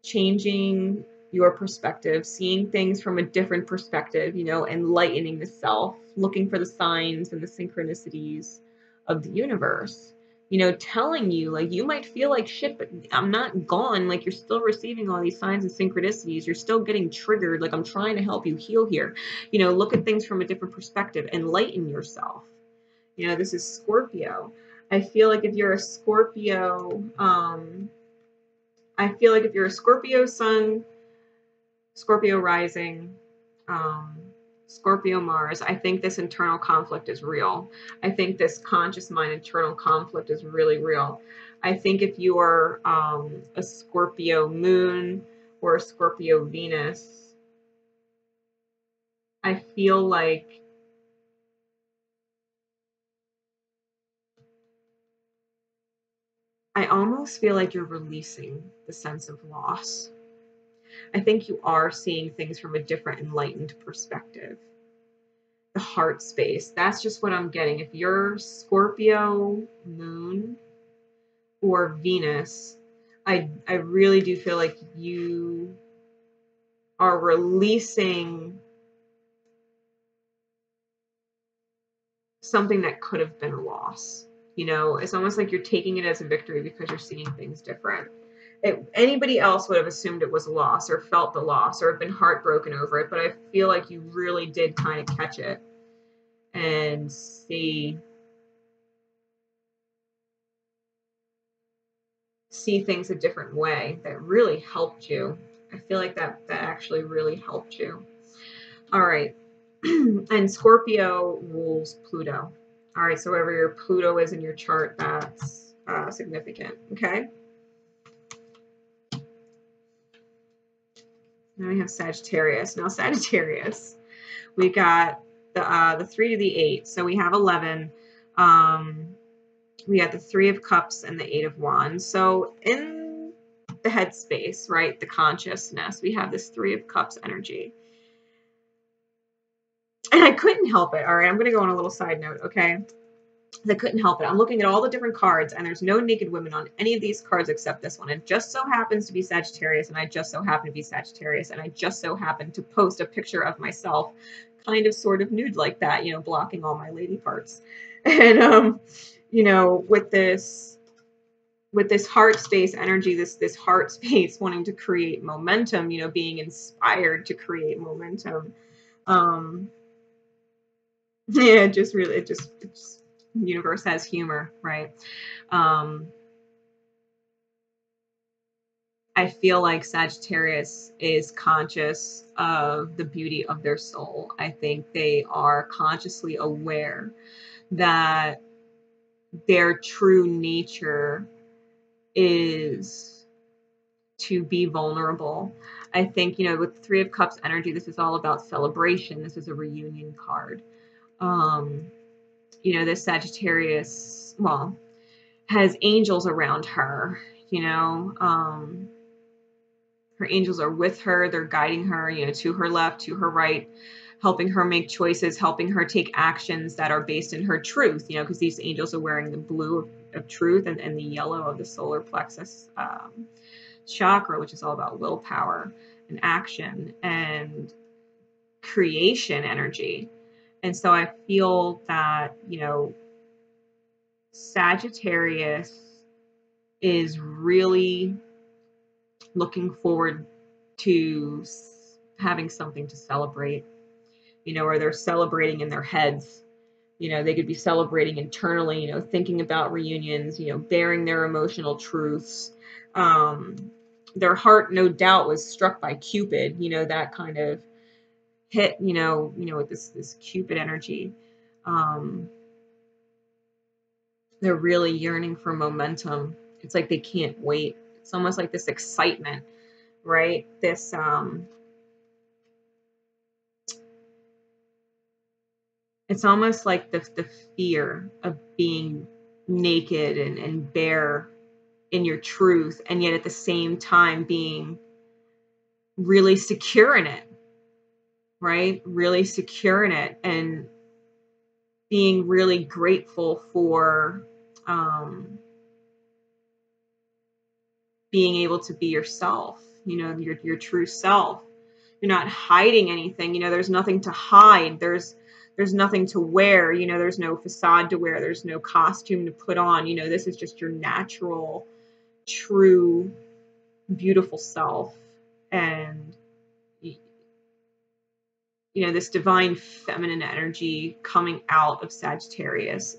changing your perspective, seeing things from a different perspective, you know, enlightening the self, looking for the signs and the synchronicities of the universe. You know, telling you, like, you might feel like shit, but I'm not gone. Like, you're still receiving all these signs and synchronicities. You're still getting triggered. Like, I'm trying to help you heal here. You know, look at things from a different perspective. Enlighten yourself. You know, this is Scorpio. I feel like if you're a Scorpio I feel like if you're a Scorpio sun, Scorpio rising, Scorpio Mars, I think this internal conflict is real. I think this conscious mind internal conflict is really real. I think if you are a Scorpio moon or a Scorpio Venus, I feel like I almost feel like you're releasing the sense of loss. I think you are seeing things from a different enlightened perspective. The heart space, that's just what I'm getting. If you're Scorpio moon or Venus, I really do feel like you are releasing something that could have been a loss. You know, it's almost like you're taking it as a victory because you're seeing things different. Anybody else would have assumed it was a loss or felt the loss or have been heartbroken over it, but I feel like you really did kind of catch it and see things a different way. That really helped you. I feel like that actually really helped you. All right. And Scorpio rules Pluto. All right, so wherever your Pluto is in your chart, that's significant. Okay. Now we have Sagittarius. Now Sagittarius, we got the 3 to the 8, so we have 11. We got the 3 of Cups and the 8 of Wands. So in the headspace, right, the consciousness, we have this 3 of Cups energy. And I couldn't help it. All right, I'm going to go on a little side note, okay? I couldn't help it. I'm looking at all the different cards, and there's no naked women on any of these cards except this one. It just so happens to be Sagittarius, and I just so happen to be Sagittarius, and I just so happen to post a picture of myself kind of sort of nude like that, you know, blocking all my lady parts. And, you know, with this heart space energy, this heart space wanting to create momentum, you know, being inspired to create momentum. Yeah, it just universe has humor, right? I feel like Sagittarius is conscious of the beauty of their soul. I think they are consciously aware that their true nature is to be vulnerable. I think, you know, with 3 of Cups energy, this is all about celebration. This is a reunion card. You know, this Sagittarius, well, has angels around her, you know. Her angels are with her. They're guiding her, you know, to her left, to her right, helping her make choices, helping her take actions that are based in her truth, you know, because these angels are wearing the blue of truth and the yellow of the solar plexus chakra, which is all about willpower and action and creation energy. And so I feel that, you know, Sagittarius is really looking forward to having something to celebrate, you know, or they're celebrating in their heads. You know, they could be celebrating internally, you know, thinking about reunions, you know, bearing their emotional truths. Their heart, no doubt, was struck by Cupid, you know, that kind of hit, you know, with this Cupid energy. They're really yearning for momentum. It's like they can't wait. It's almost like this excitement, right? This it's almost like the fear of being naked and bare in your truth, and yet at the same time being really secure in it, right? Really secure in it, and being really grateful for being able to be yourself, you know, your true self. You're not hiding anything, you know, there's nothing to hide. There's nothing to wear, you know, there's no facade to wear, there's no costume to put on, you know, this is just your natural, true, beautiful self. And, you know, this divine feminine energy coming out of Sagittarius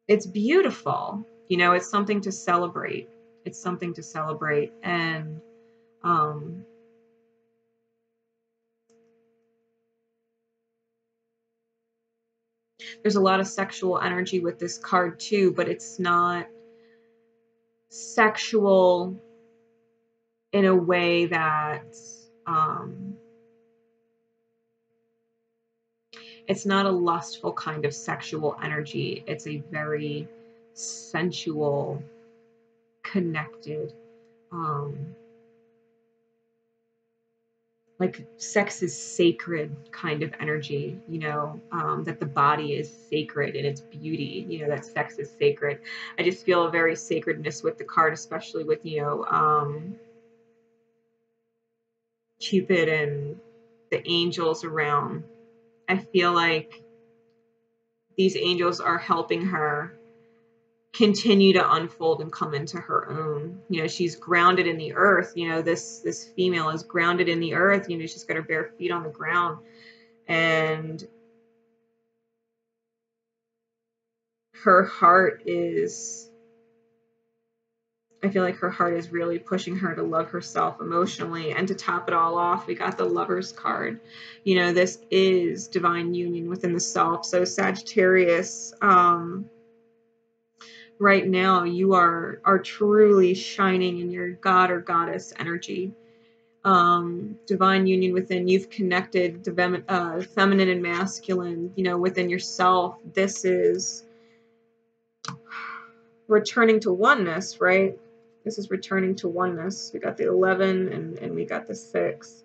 it's beautiful, you know, it's something to celebrate. It's something to celebrate. And there's a lot of sexual energy with this card too, but it's not sexual in a way that it's not a lustful kind of sexual energy. It's a very sensual, connected, like sex is sacred kind of energy, you know, that the body is sacred in its beauty, you know, that sex is sacred. I just feel a very sacredness with the card, especially with, you know, Cupid and the angels around. I feel like these angels are helping her continue to unfold and come into her own. You know, she's grounded in the earth. You know, this female is grounded in the earth. You know, she's got her bare feet on the ground, and her heart is, I feel like her heart is really pushing her to love herself emotionally. And to top it all off, we got the Lovers card. You know, this is divine union within the self. So Sagittarius, right now you are truly shining in your god or goddess energy. Divine union within. You've connected feminine and masculine, you know, within yourself. This is returning to oneness, right? This is returning to oneness. We got the 11 and we got the 6.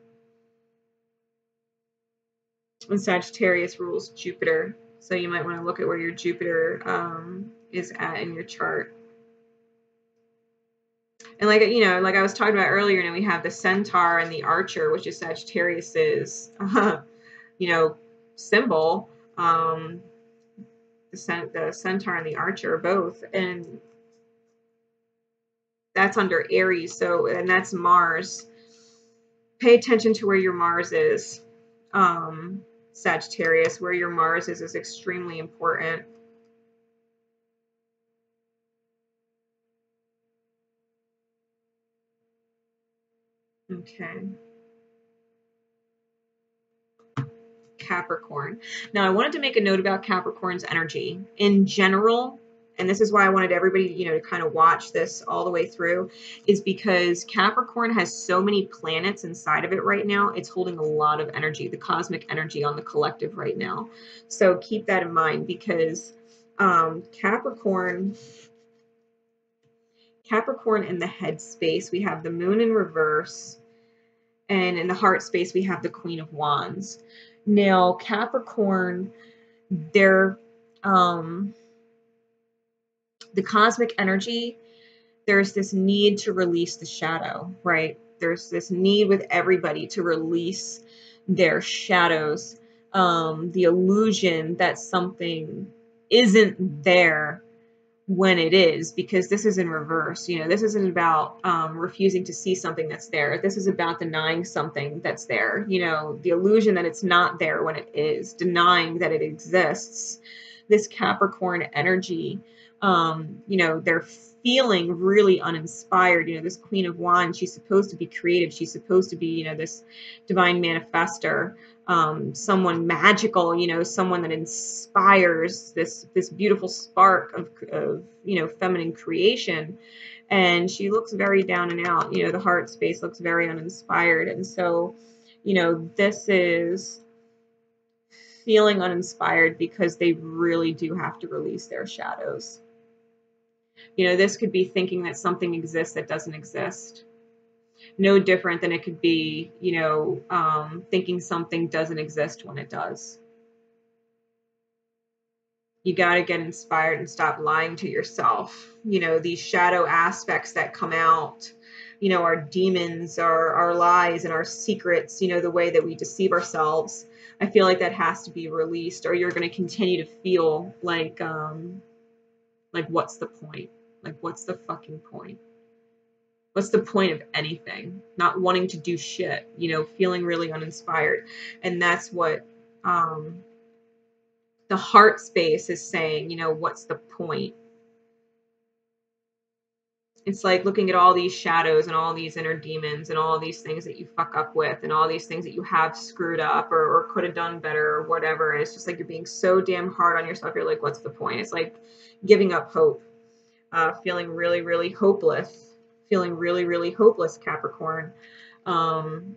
And Sagittarius rules Jupiter. So you might want to look at where your Jupiter is at in your chart. And like, you know, like I was talking about earlier, you know, we have the Centaur and the Archer, which is Sagittarius's, you know, symbol. The Centaur and the Archer are both, and that's under Aries. So, and that's Mars. Pay attention to where your Mars is, Sagittarius. Where your Mars is extremely important. Okay. Capricorn. Now, I wanted to make a note about Capricorn's energy in general, and this is why I wanted everybody, you know, to kind of watch this all the way through, is because Capricorn has so many planets inside of it right now. It's holding a lot of energy, the cosmic energy on the collective right now. So keep that in mind, because Capricorn in the head space, we have the moon in reverse, and in the heart space, we have the Queen of Wands. Now, Capricorn, they're the cosmic energy, there's this need to release the shadow, right? There's this need with everybody to release their shadows, the illusion that something isn't there when it is, because this is in reverse. You know, this isn't about refusing to see something that's there. This is about denying something that's there. You know, the illusion that it's not there when it is, denying that it exists. This Capricorn energy, you know, they're feeling really uninspired. You know, this Queen of Wands, she's supposed to be creative. She's supposed to be, you know, this divine manifester. Someone magical, you know, someone that inspires this beautiful spark of, you know, feminine creation. And she looks very down and out. You know, the heart space looks very uninspired. And so, you know, this is feeling uninspired because they really do have to release their shadows. You know, this could be thinking that something exists that doesn't exist. No different than it could be, you know, thinking something doesn't exist when it does. You got to get inspired and stop lying to yourself. You know, these shadow aspects that come out, you know, our demons, our lies and our secrets, you know, the way that we deceive ourselves. I feel like that has to be released, or you're going to continue to feel like what's the point? Like, what's the fucking point? What's the point of anything? Not wanting to do shit, you know, feeling really uninspired. And that's what the heart space is saying, you know, what's the point? It's like looking at all these shadows and all these inner demons and all these things that you fuck up with and all these things that you have screwed up or could have done better or whatever. And it's just like you're being so damn hard on yourself. You're like, what's the point? It's like giving up hope, feeling really, really hopeless, Capricorn. And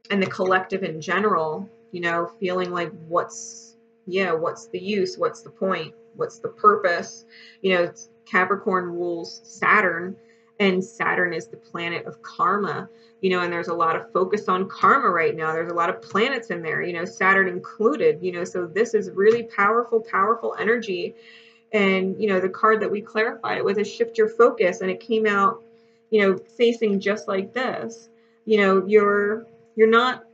the collective in general, you know, feeling like what's the use? What's the point? What's the purpose? You know, Capricorn rules Saturn, and Saturn is the planet of karma, you know, and there's a lot of focus on karma right now. There's a lot of planets in there, you know, Saturn included, you know, so this is really powerful energy. And, you know, the card that we clarified it with is shift your focus, and it came out, you know, facing just like this. You know, you're not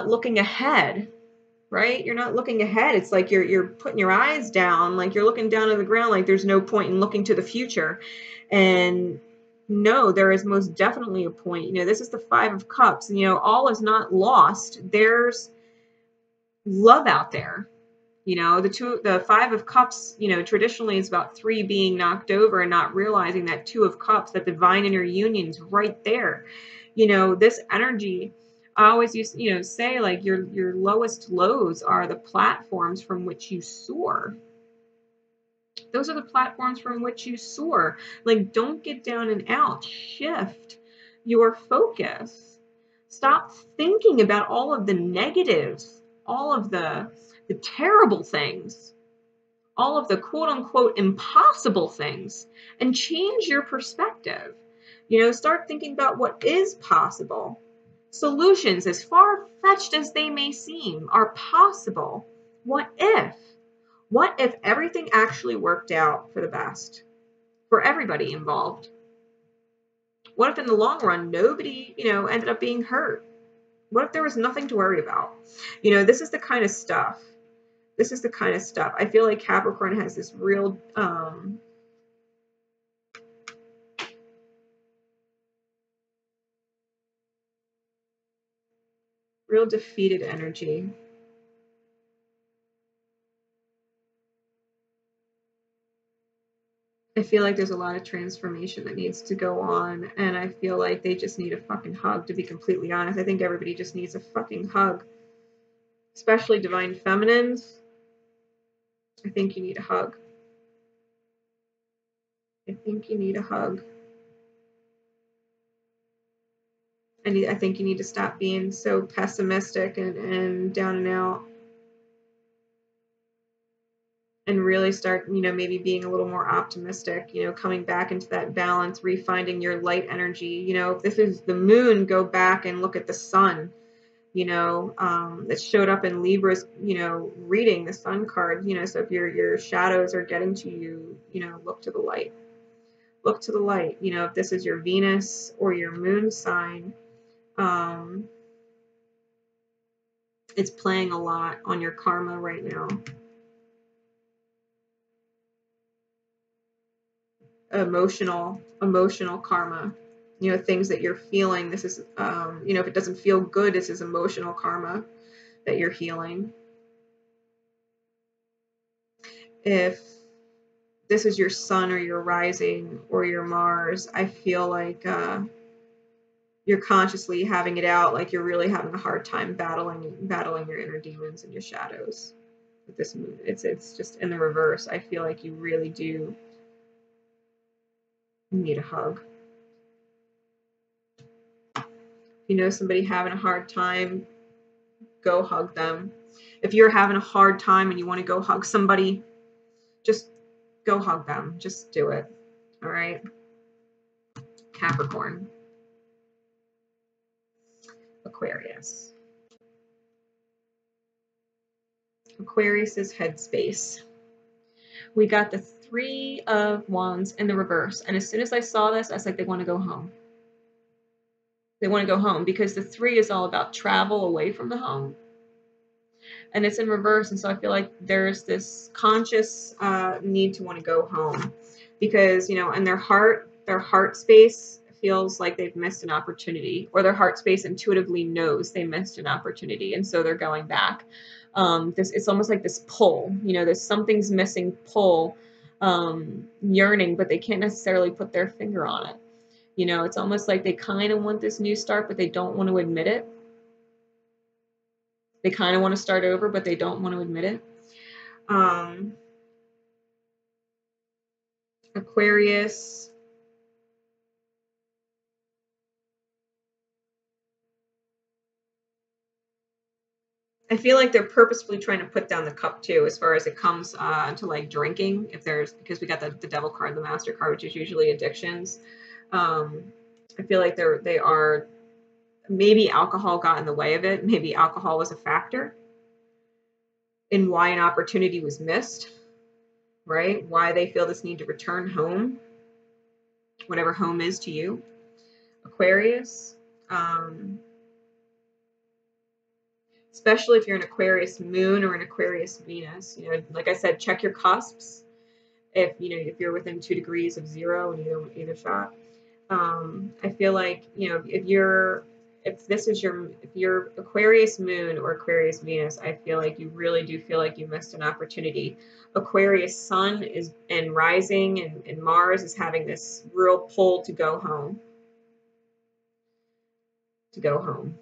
looking ahead, right? You're not looking ahead. It's like you're putting your eyes down, like you're looking down on the ground, like there's no point in looking to the future. And no, there is most definitely a point. You know, this is the 5 of Cups, and, you know, all is not lost. There's love out there. You know, the 5 of Cups, you know, traditionally is about 3 being knocked over and not realizing that 2 of Cups, that divine inner union's right there. You know, this energy, I always used to, you know, say like your lowest lows are the platforms from which you soar. Those are the platforms from which you soar. Like, don't get down and out. Shift your focus. Stop thinking about all of the negatives, all of the terrible things, all of the quote unquote impossible things, and change your perspective. You know, start thinking about what is possible. Solutions, as far-fetched as they may seem, are possible. What if? What if everything actually worked out for the best for everybody involved? What if in the long run, nobody, you know, ended up being hurt? What if there was nothing to worry about? You know, this is the kind of stuff. This is the kind of stuff. I feel like Capricorn has this real, real defeated energy. I feel like there's a lot of transformation that needs to go on, and I feel like they just need a fucking hug, to be completely honest. I think everybody just needs a fucking hug. Especially divine feminines. I think you need a hug. I think you need a hug. I think you need to stop being so pessimistic and down and out. And really start, you know, maybe being a little more optimistic, you know, coming back into that balance, refinding your light energy. You know, if this is the moon, go back and look at the sun, you know, that showed up in Libra's, you know, reading, the sun card, you know, so if your shadows are getting to you, you know, look to the light. Look to the light. You know, if this is your Venus or your moon sign, it's playing a lot on your karma right now. Emotional karma, you know, things that you're feeling. This is, you know, if it doesn't feel good, this is emotional karma that you're healing. If this is your sun or your rising or your Mars, I feel like you're consciously having it out, like you're really having a hard time battling your inner demons and your shadows with this moon. It's just in the reverse. I feel like you really do need a hug. If you know somebody having a hard time, go hug them. If you're having a hard time and you want to go hug somebody, just go hug them. Just do it. All right? Capricorn. Aquarius. Aquarius's headspace. We got the 3 of Wands in the reverse. And as soon as I saw this, I was like, they want to go home. They want to go home because the 3 is all about travel away from the home. And it's in reverse. And so I feel like there's this conscious need to want to go home because, you know, in their heart space feels like they've missed an opportunity, or their heart space intuitively knows they missed an opportunity. And so they're going back. It's almost like this pull, you know, there's something's missing pull yearning, but they can't necessarily put their finger on it. You know, it's almost like they kind of want this new start, but they don't want to admit it. They kind of want to start over, but they don't want to admit it. Aquarius. I feel like they're purposefully trying to put down the cup too, as far as it comes to like drinking. If there's, because we got the devil card, the master card, which is usually addictions. I feel like they are, maybe alcohol got in the way of it. Maybe alcohol was a factor in why an opportunity was missed, right? Why they feel this need to return home, whatever home is to you. Aquarius. Especially if you're an Aquarius moon or an Aquarius Venus, you know, like I said, check your cusps. If you know, if you're within 2 degrees of 0 in either shot, I feel like, you know, if you're Aquarius moon or Aquarius Venus, I feel like you really do feel like you missed an opportunity. Aquarius sun is and rising, and Mars is having this real pull to go home. To go home.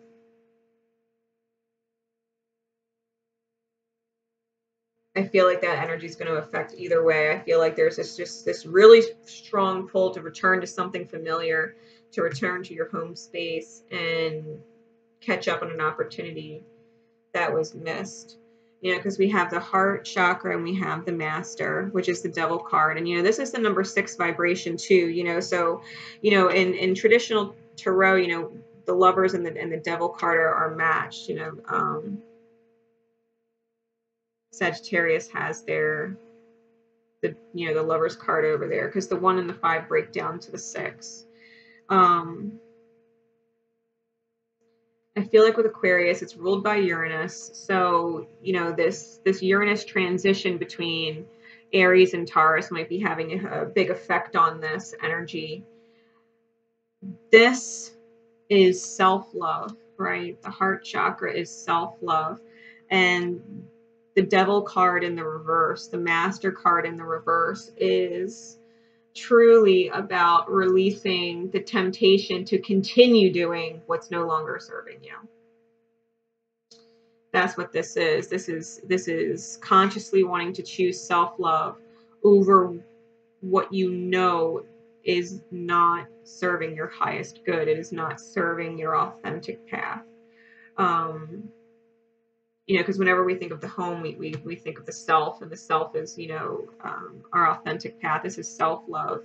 I feel like that energy is going to affect either way. I feel like there's this really strong pull to return to something familiar, to return to your home space and catch up on an opportunity that was missed. You know, because we have the heart chakra and we have the master, which is the devil card. And, you know, this is the number 6 vibration too, you know, so, you know, in traditional tarot, you know, the lovers and the devil card are matched, you know. Sagittarius has the lovers card over there, because the 1 and the 5 break down to the 6. I feel like with Aquarius, it's ruled by Uranus. So, you know, this Uranus transition between Aries and Taurus might be having a big effect on this energy. This is self-love, right? The heart chakra is self-love. And the devil card in the reverse, the master card in the reverse, is truly about releasing the temptation to continue doing what's no longer serving you. That's what this is. This is consciously wanting to choose self-love over what you know is not serving your highest good. It is not serving your authentic path. You know, because whenever we think of the home, we think of the self, and the self is, you know, our authentic path. This is self-love.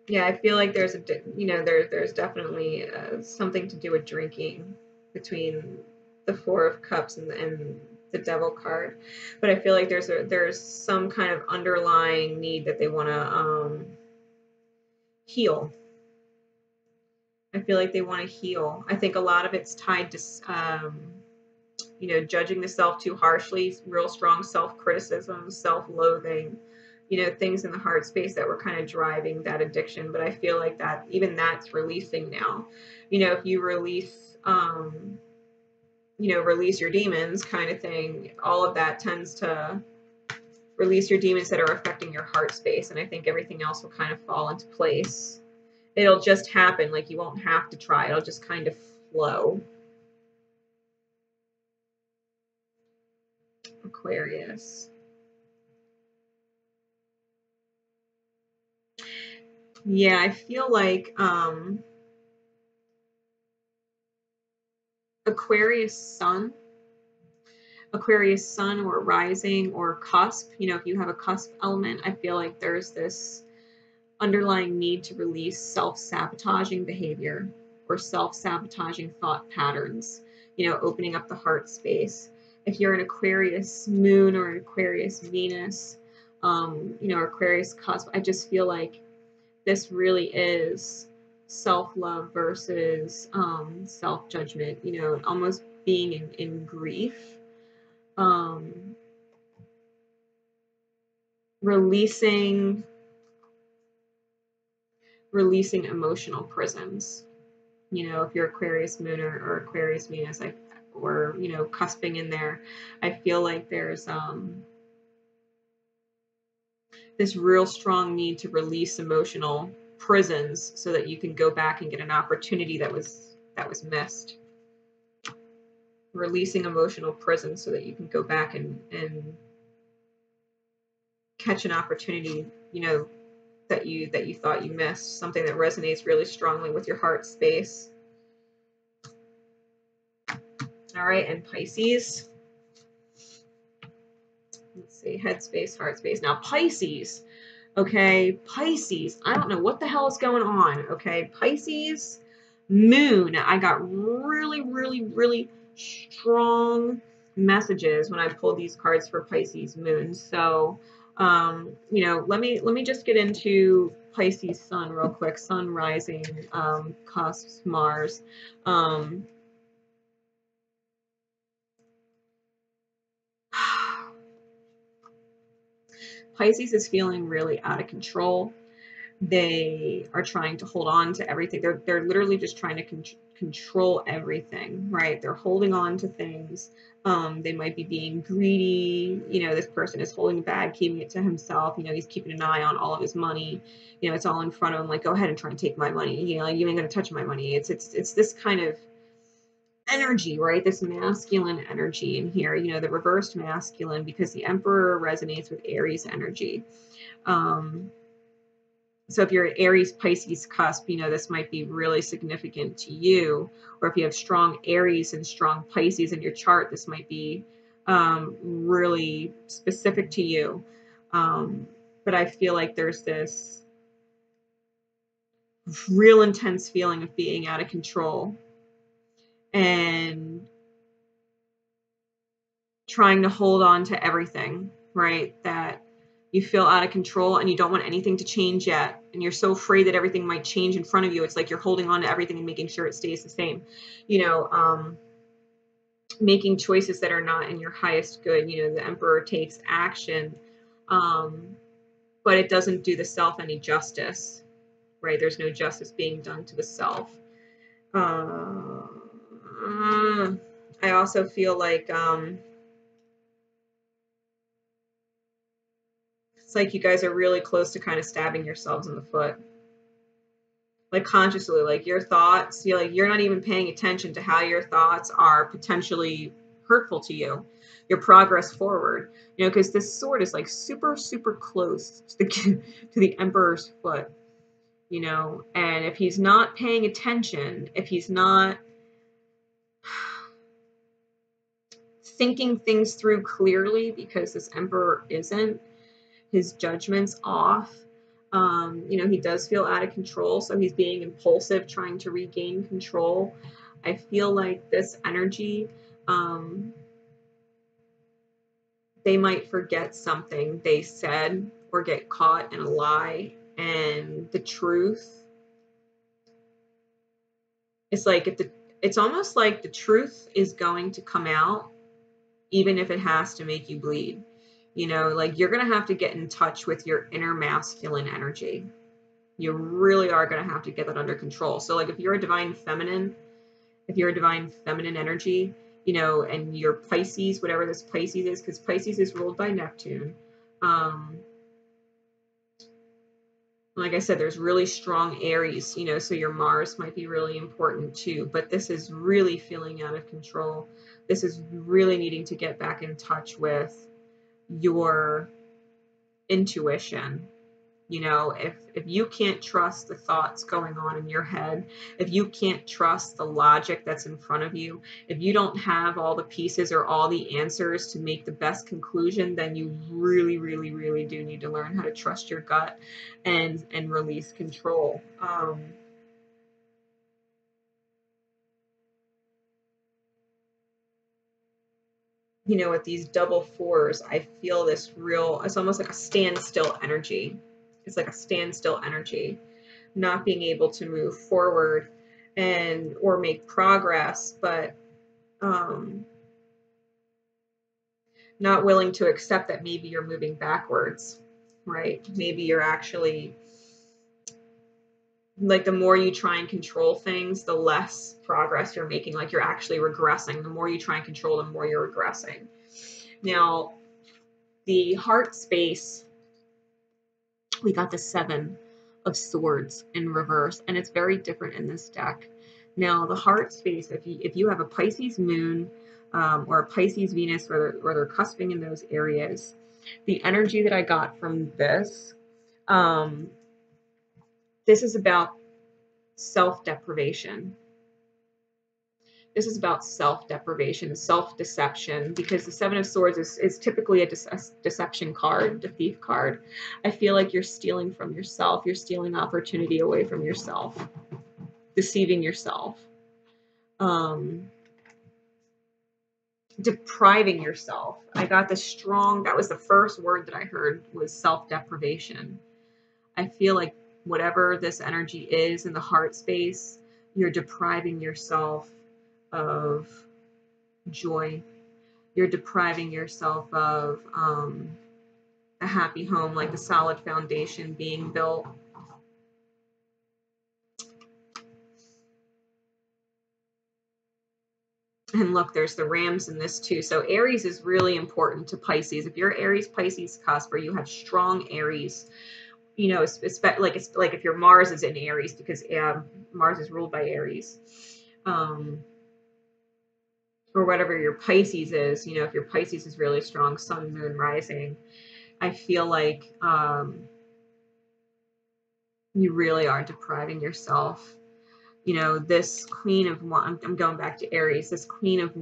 Yeah, I feel like there's there's definitely something to do with drinking between the 4 of Cups and the devil card, but I feel like there's some kind of underlying need that they want to heal. I feel like they want to heal. I think a lot of it's tied to, you know, judging the self too harshly, real strong self-criticism, self-loathing, you know, things in the heart space that were kind of driving that addiction. But I feel like that even that's releasing now. You know, if you release, you know, release your demons kind of thing, all of that tends to release your demons that are affecting your heart space. And I think everything else will kind of fall into place. It'll just happen. Like, you won't have to try. It'll just kind of flow. Aquarius. Yeah, I feel like Aquarius sun or rising or cusp, you know, if you have a cusp element, I feel like there's this underlying need to release self-sabotaging behavior or self-sabotaging thought patterns, you know, opening up the heart space. If you're an Aquarius moon or an Aquarius Venus, you know, Aquarius cusp, I just feel like this really is self-love versus self-judgment, you know, almost being in grief, releasing emotional prisons. You know, if you're Aquarius moon or Aquarius Venus, or, you know, cusping in there. I feel like there's this real strong need to release emotional prisons so that you can go back and get an opportunity that was missed. Releasing emotional prisons so that you can go back and catch an opportunity, you know, that you thought you missed, something that resonates really strongly with your heart space. All right, and Pisces. Let's see, head space, heart space. Now Pisces, okay, Pisces, I don't know what the hell is going on, okay? Pisces, moon. I got really, really, really strong messages when I pulled these cards for Pisces moon. So, you know, let me just get into Pisces sun real quick. Sun rising, cusps Mars. Pisces is feeling really out of control. They are trying to hold on to everything. They're literally just trying to control everything, right? They're holding on to things. They might be being greedy. You know, this person is holding back, keeping it to himself. You know, he's keeping an eye on all of his money. You know, it's all in front of him. Like, go ahead and try and take my money. You know, like, you ain't gonna touch my money. It's this kind of energy, right? This masculine energy in here. You know, the reversed masculine, because the Emperor resonates with Aries energy. So if you're at Aries Pisces cusp, you know, this might be really significant to you. Or if you have strong Aries and strong Pisces in your chart, this might be really specific to you. But I feel like there's this real intense feeling of being out of control and trying to hold on to everything, right? That you feel out of control and you don't want anything to change yet. And you're so afraid that everything might change in front of you. It's like you're holding on to everything and making sure it stays the same. You know, making choices that are not in your highest good. You know, the Emperor takes action, but it doesn't do the self any justice, right? There's no justice being done to the self. I also feel like it's like you guys are really close to kind of stabbing yourselves in the foot. Like consciously, like your thoughts, you're not even paying attention to how your thoughts are potentially hurtful to you, your progress forward, you know, because this sword is like super, super close to the Emperor's foot, you know, and if he's not paying attention, if he's not thinking things through clearly, because this Emperor isn't, his judgment's off. You know, he does feel out of control, so he's being impulsive, trying to regain control. I feel like this energy, they might forget something they said or get caught in a lie, and the truth, it's like it's almost like the truth is going to come out, even if it has to make you bleed. You know, like you're going to have to get in touch with your inner masculine energy. You really are going to have to get that under control. So like if you're a divine feminine energy, you know, and you're Pisces, whatever this Pisces is, because Pisces is ruled by Neptune. Like I said, there's really strong Aries, you know, so your Mars might be really important too. But this is really feeling out of control. This is really needing to get back in touch with your intuition. You know, if you can't trust the thoughts going on in your head, if you can't trust the logic that's in front of you, if you don't have all the pieces or all the answers to make the best conclusion, then you really, really, really do need to learn how to trust your gut and release control. You know, with these double fours, I feel this real, it's almost like a standstill energy. It's like a standstill energy, not being able to move forward and or make progress, but not willing to accept that maybe you're moving backwards, right? Maybe you're actually like the more you try and control things, the less progress you're making. Like you're actually regressing. The more you try and control, the more you're regressing. Now, the heart space, we got the 7 of Swords in reverse, and it's very different in this deck. Now, the heart space, if you have a Pisces moon or a Pisces Venus, where they're cusping in those areas, the energy that I got from this, this is about self-deprivation. This is about self-deprivation, self-deception, because the 7 of Swords is typically a deception card, the thief card. I feel like you're stealing from yourself. You're stealing opportunity away from yourself, deceiving yourself, depriving yourself. I got the strong, that was the first word that I heard, was self-deprivation. I feel like whatever this energy is in the heart space, you're depriving yourself of joy. You're depriving yourself of a happy home, like the solid foundation being built. And look, there's the Rams in this too. So Aries is really important to Pisces. If you're Aries, Pisces cusp, or you have strong Aries, you know, it's like if your Mars is in Aries, because Mars is ruled by Aries. Or whatever your Pisces is, you know, if your Pisces is really strong, sun, moon, rising, I feel like you really are depriving yourself. You know, this Queen of Wands, I'm going back to Aries, this Queen of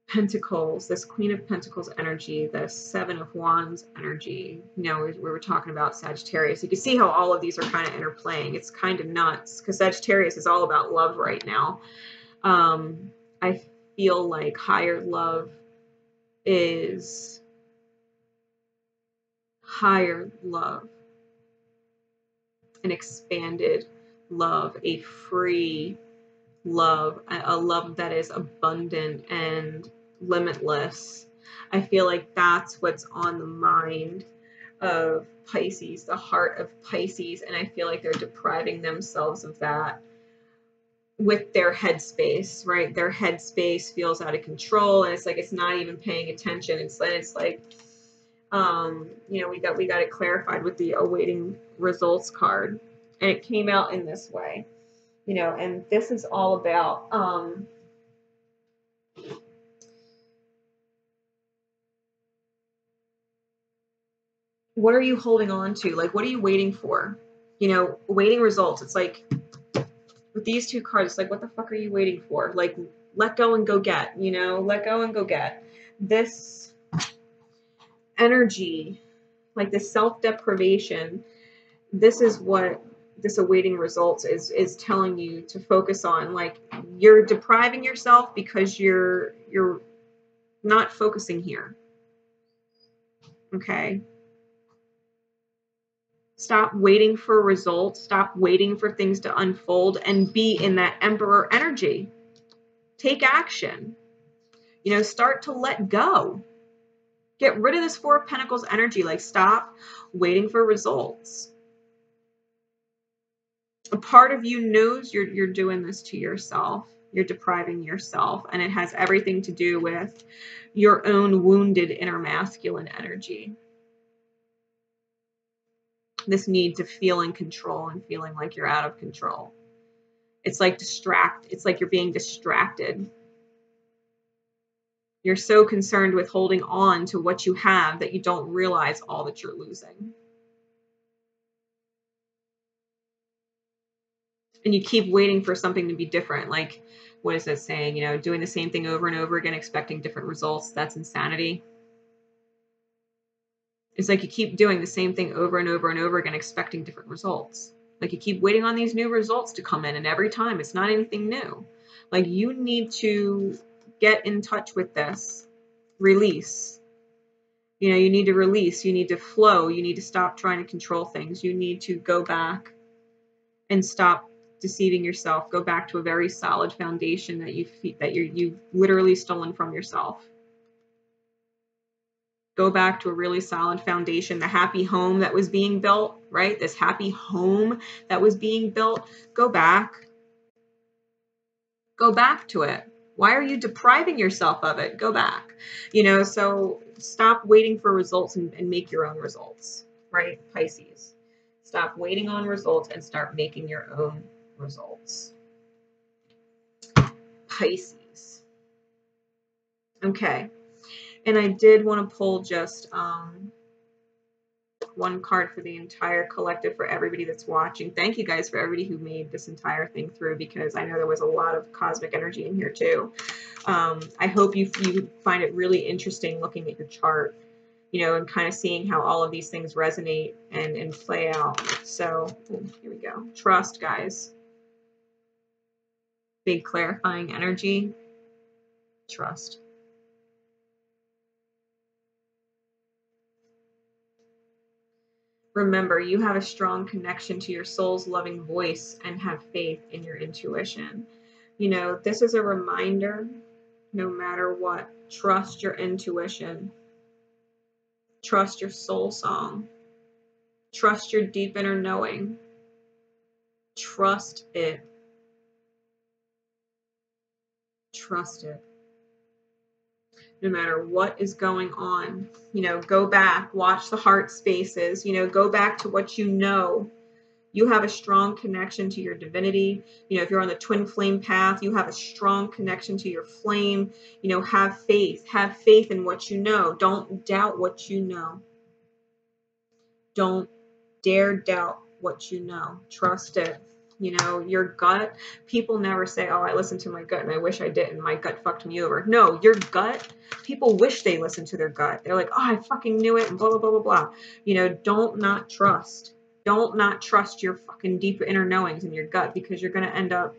Pentacles, this Queen of Pentacles energy, the 7 of Wands energy, you know, we were talking about Sagittarius. You can see how all of these are kind of interplaying. It's kind of nuts, because Sagittarius is all about love right now. I feel like higher love is higher love, an expanded love, a free love, a love that is abundant and limitless. I feel like that's what's on the mind of Pisces, the heart of Pisces, and I feel like they're depriving themselves of that with their headspace, right? Their headspace feels out of control, and it's like it's not even paying attention. It's like you know, we got it clarified with the awaiting results card, and it came out in this way, you know, and this is all about what are you holding on to? Like, what are you waiting for? You know, awaiting results. It's like with these two cards, it's like, what the fuck are you waiting for? Like, let go and go get, you know, let go and go get. This energy, like this self-deprivation, this is what this awaiting results is telling you to focus on. Like, you're depriving yourself because you're not focusing here. Okay? Stop waiting for results. Stop waiting for things to unfold and be in that Emperor energy. Take action. You know, start to let go. Get rid of this 4 of Pentacles energy. Like, stop waiting for results. A part of you knows you're doing this to yourself. You're depriving yourself, and it has everything to do with your own wounded inner masculine energy. This need to feel in control and feeling like you're out of control. It's like it's like you're being distracted. You're so concerned with holding on to what you have that you don't realize all that you're losing. And you keep waiting for something to be different. Like, what is it saying? You know, doing the same thing over and over again, expecting different results. That's insanity. It's like you keep doing the same thing over and over and over again, expecting different results. Like, you keep waiting on these new results to come in, and every time it's not anything new. Like, you need to get in touch with this. Release. You know, you need to release. You need to flow. You need to stop trying to control things. You need to go back and stop deceiving yourself. Go back to a very solid foundation that you've literally stolen from yourself. Go back to a really solid foundation, the happy home that was being built, right? This happy home that was being built. Go back. Go back to it. Why are you depriving yourself of it? Go back. You know, so stop waiting for results and make your own results, right? Pisces. Stop waiting on results and start making your own results. Pisces. Okay. And I did want to pull just one card for the entire collective for everybody that's watching. Thank you guys for everybody who made this entire thing through, because I know there was a lot of cosmic energy in here too. I hope you find it really interesting looking at your chart, you know, and kind of seeing how all of these things resonate and play out. So here we go. Trust, guys. Big clarifying energy. Trust. Remember, you have a strong connection to your soul's loving voice and have faith in your intuition. You know, this is a reminder, no matter what, trust your intuition. Trust your soul song. Trust your deep inner knowing. Trust it. Trust it. No matter what is going on, you know, go back, watch the heart spaces, you know, go back to what you know. You have a strong connection to your divinity. You know, if you're on the twin flame path, you have a strong connection to your flame. You know, have faith. Have faith in what you know. Don't doubt what you know. Don't dare doubt what you know. Trust it. You know, your gut. People never say, oh, I listened to my gut and I wish I didn't. My gut fucked me over. No, your gut. People wish they listened to their gut. They're like, oh, I fucking knew it and blah, blah, blah, blah, blah. You know, don't not trust. Don't not trust your fucking deep inner knowings in your gut, because you're going to end up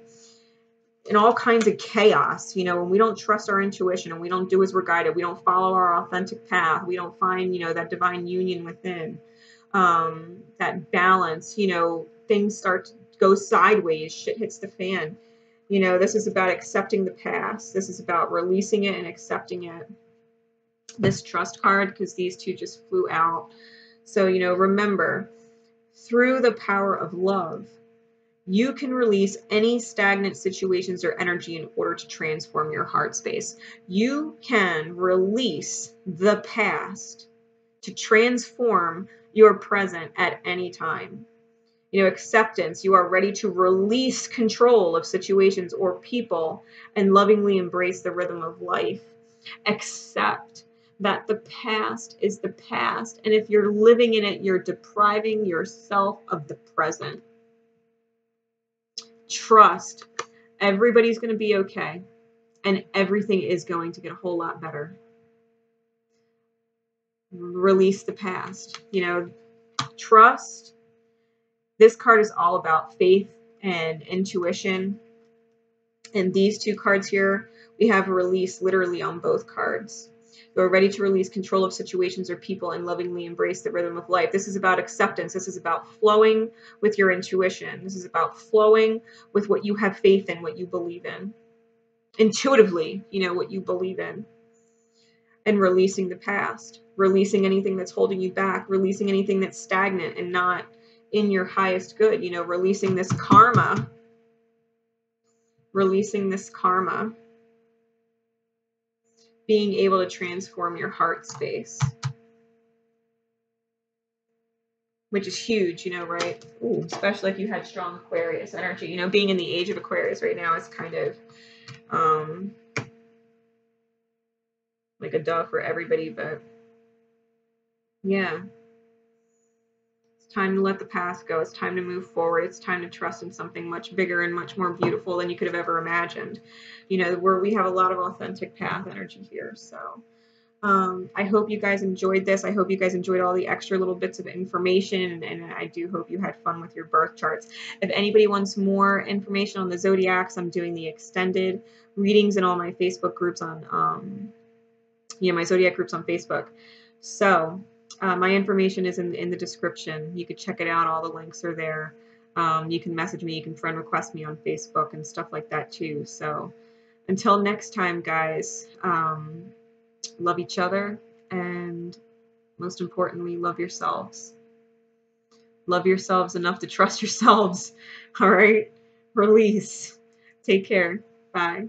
in all kinds of chaos. You know, when we don't trust our intuition and we don't do as we're guided, we don't follow our authentic path, we don't find, you know, that divine union within, that balance, you know, things start to go sideways, shit hits the fan. You know, this is about accepting the past. This is about releasing it and accepting it. This trust card, because these two just flew out. So, you know, remember, through the power of love, you can release any stagnant situations or energy in order to transform your heart space. You can release the past to transform your present at any time. You know, acceptance, you are ready to release control of situations or people and lovingly embrace the rhythm of life. Accept that the past is the past, and if you're living in it, you're depriving yourself of the present. Trust, everybody's going to be okay, and everything is going to get a whole lot better. Release the past, you know, trust. This card is all about faith and intuition, and these two cards here, we have a release literally on both cards. You are ready to release control of situations or people and lovingly embrace the rhythm of life. This is about acceptance. This is about flowing with your intuition. This is about flowing with what you have faith in, what you believe in. Intuitively, you know, what you believe in. And releasing the past. Releasing anything that's holding you back. Releasing anything that's stagnant and not in your highest good. You know, releasing this karma. Releasing this karma. Being able to transform your heart space, which is huge, you know, right? Ooh, especially if you had strong Aquarius energy. You know, being in the age of Aquarius right now is kind of like a duh for everybody, but yeah. It's time to let the past go. It's time to move forward. It's time to trust in something much bigger and much more beautiful than you could have ever imagined. You know, where we have a lot of authentic path energy here, so... I hope you guys enjoyed this. I hope you guys enjoyed all the extra little bits of information, and I do hope you had fun with your birth charts. If anybody wants more information on the zodiacs, I'm doing the extended readings in all my Facebook groups on, you know, my zodiac groups on Facebook. So my information is in the description. You could check it out. All the links are there. You can message me. You can friend request me on Facebook and stuff like that too. So until next time, guys. Love each other And most importantly, love yourselves. Love yourselves enough to trust yourselves. All right? Release. Take care. Bye.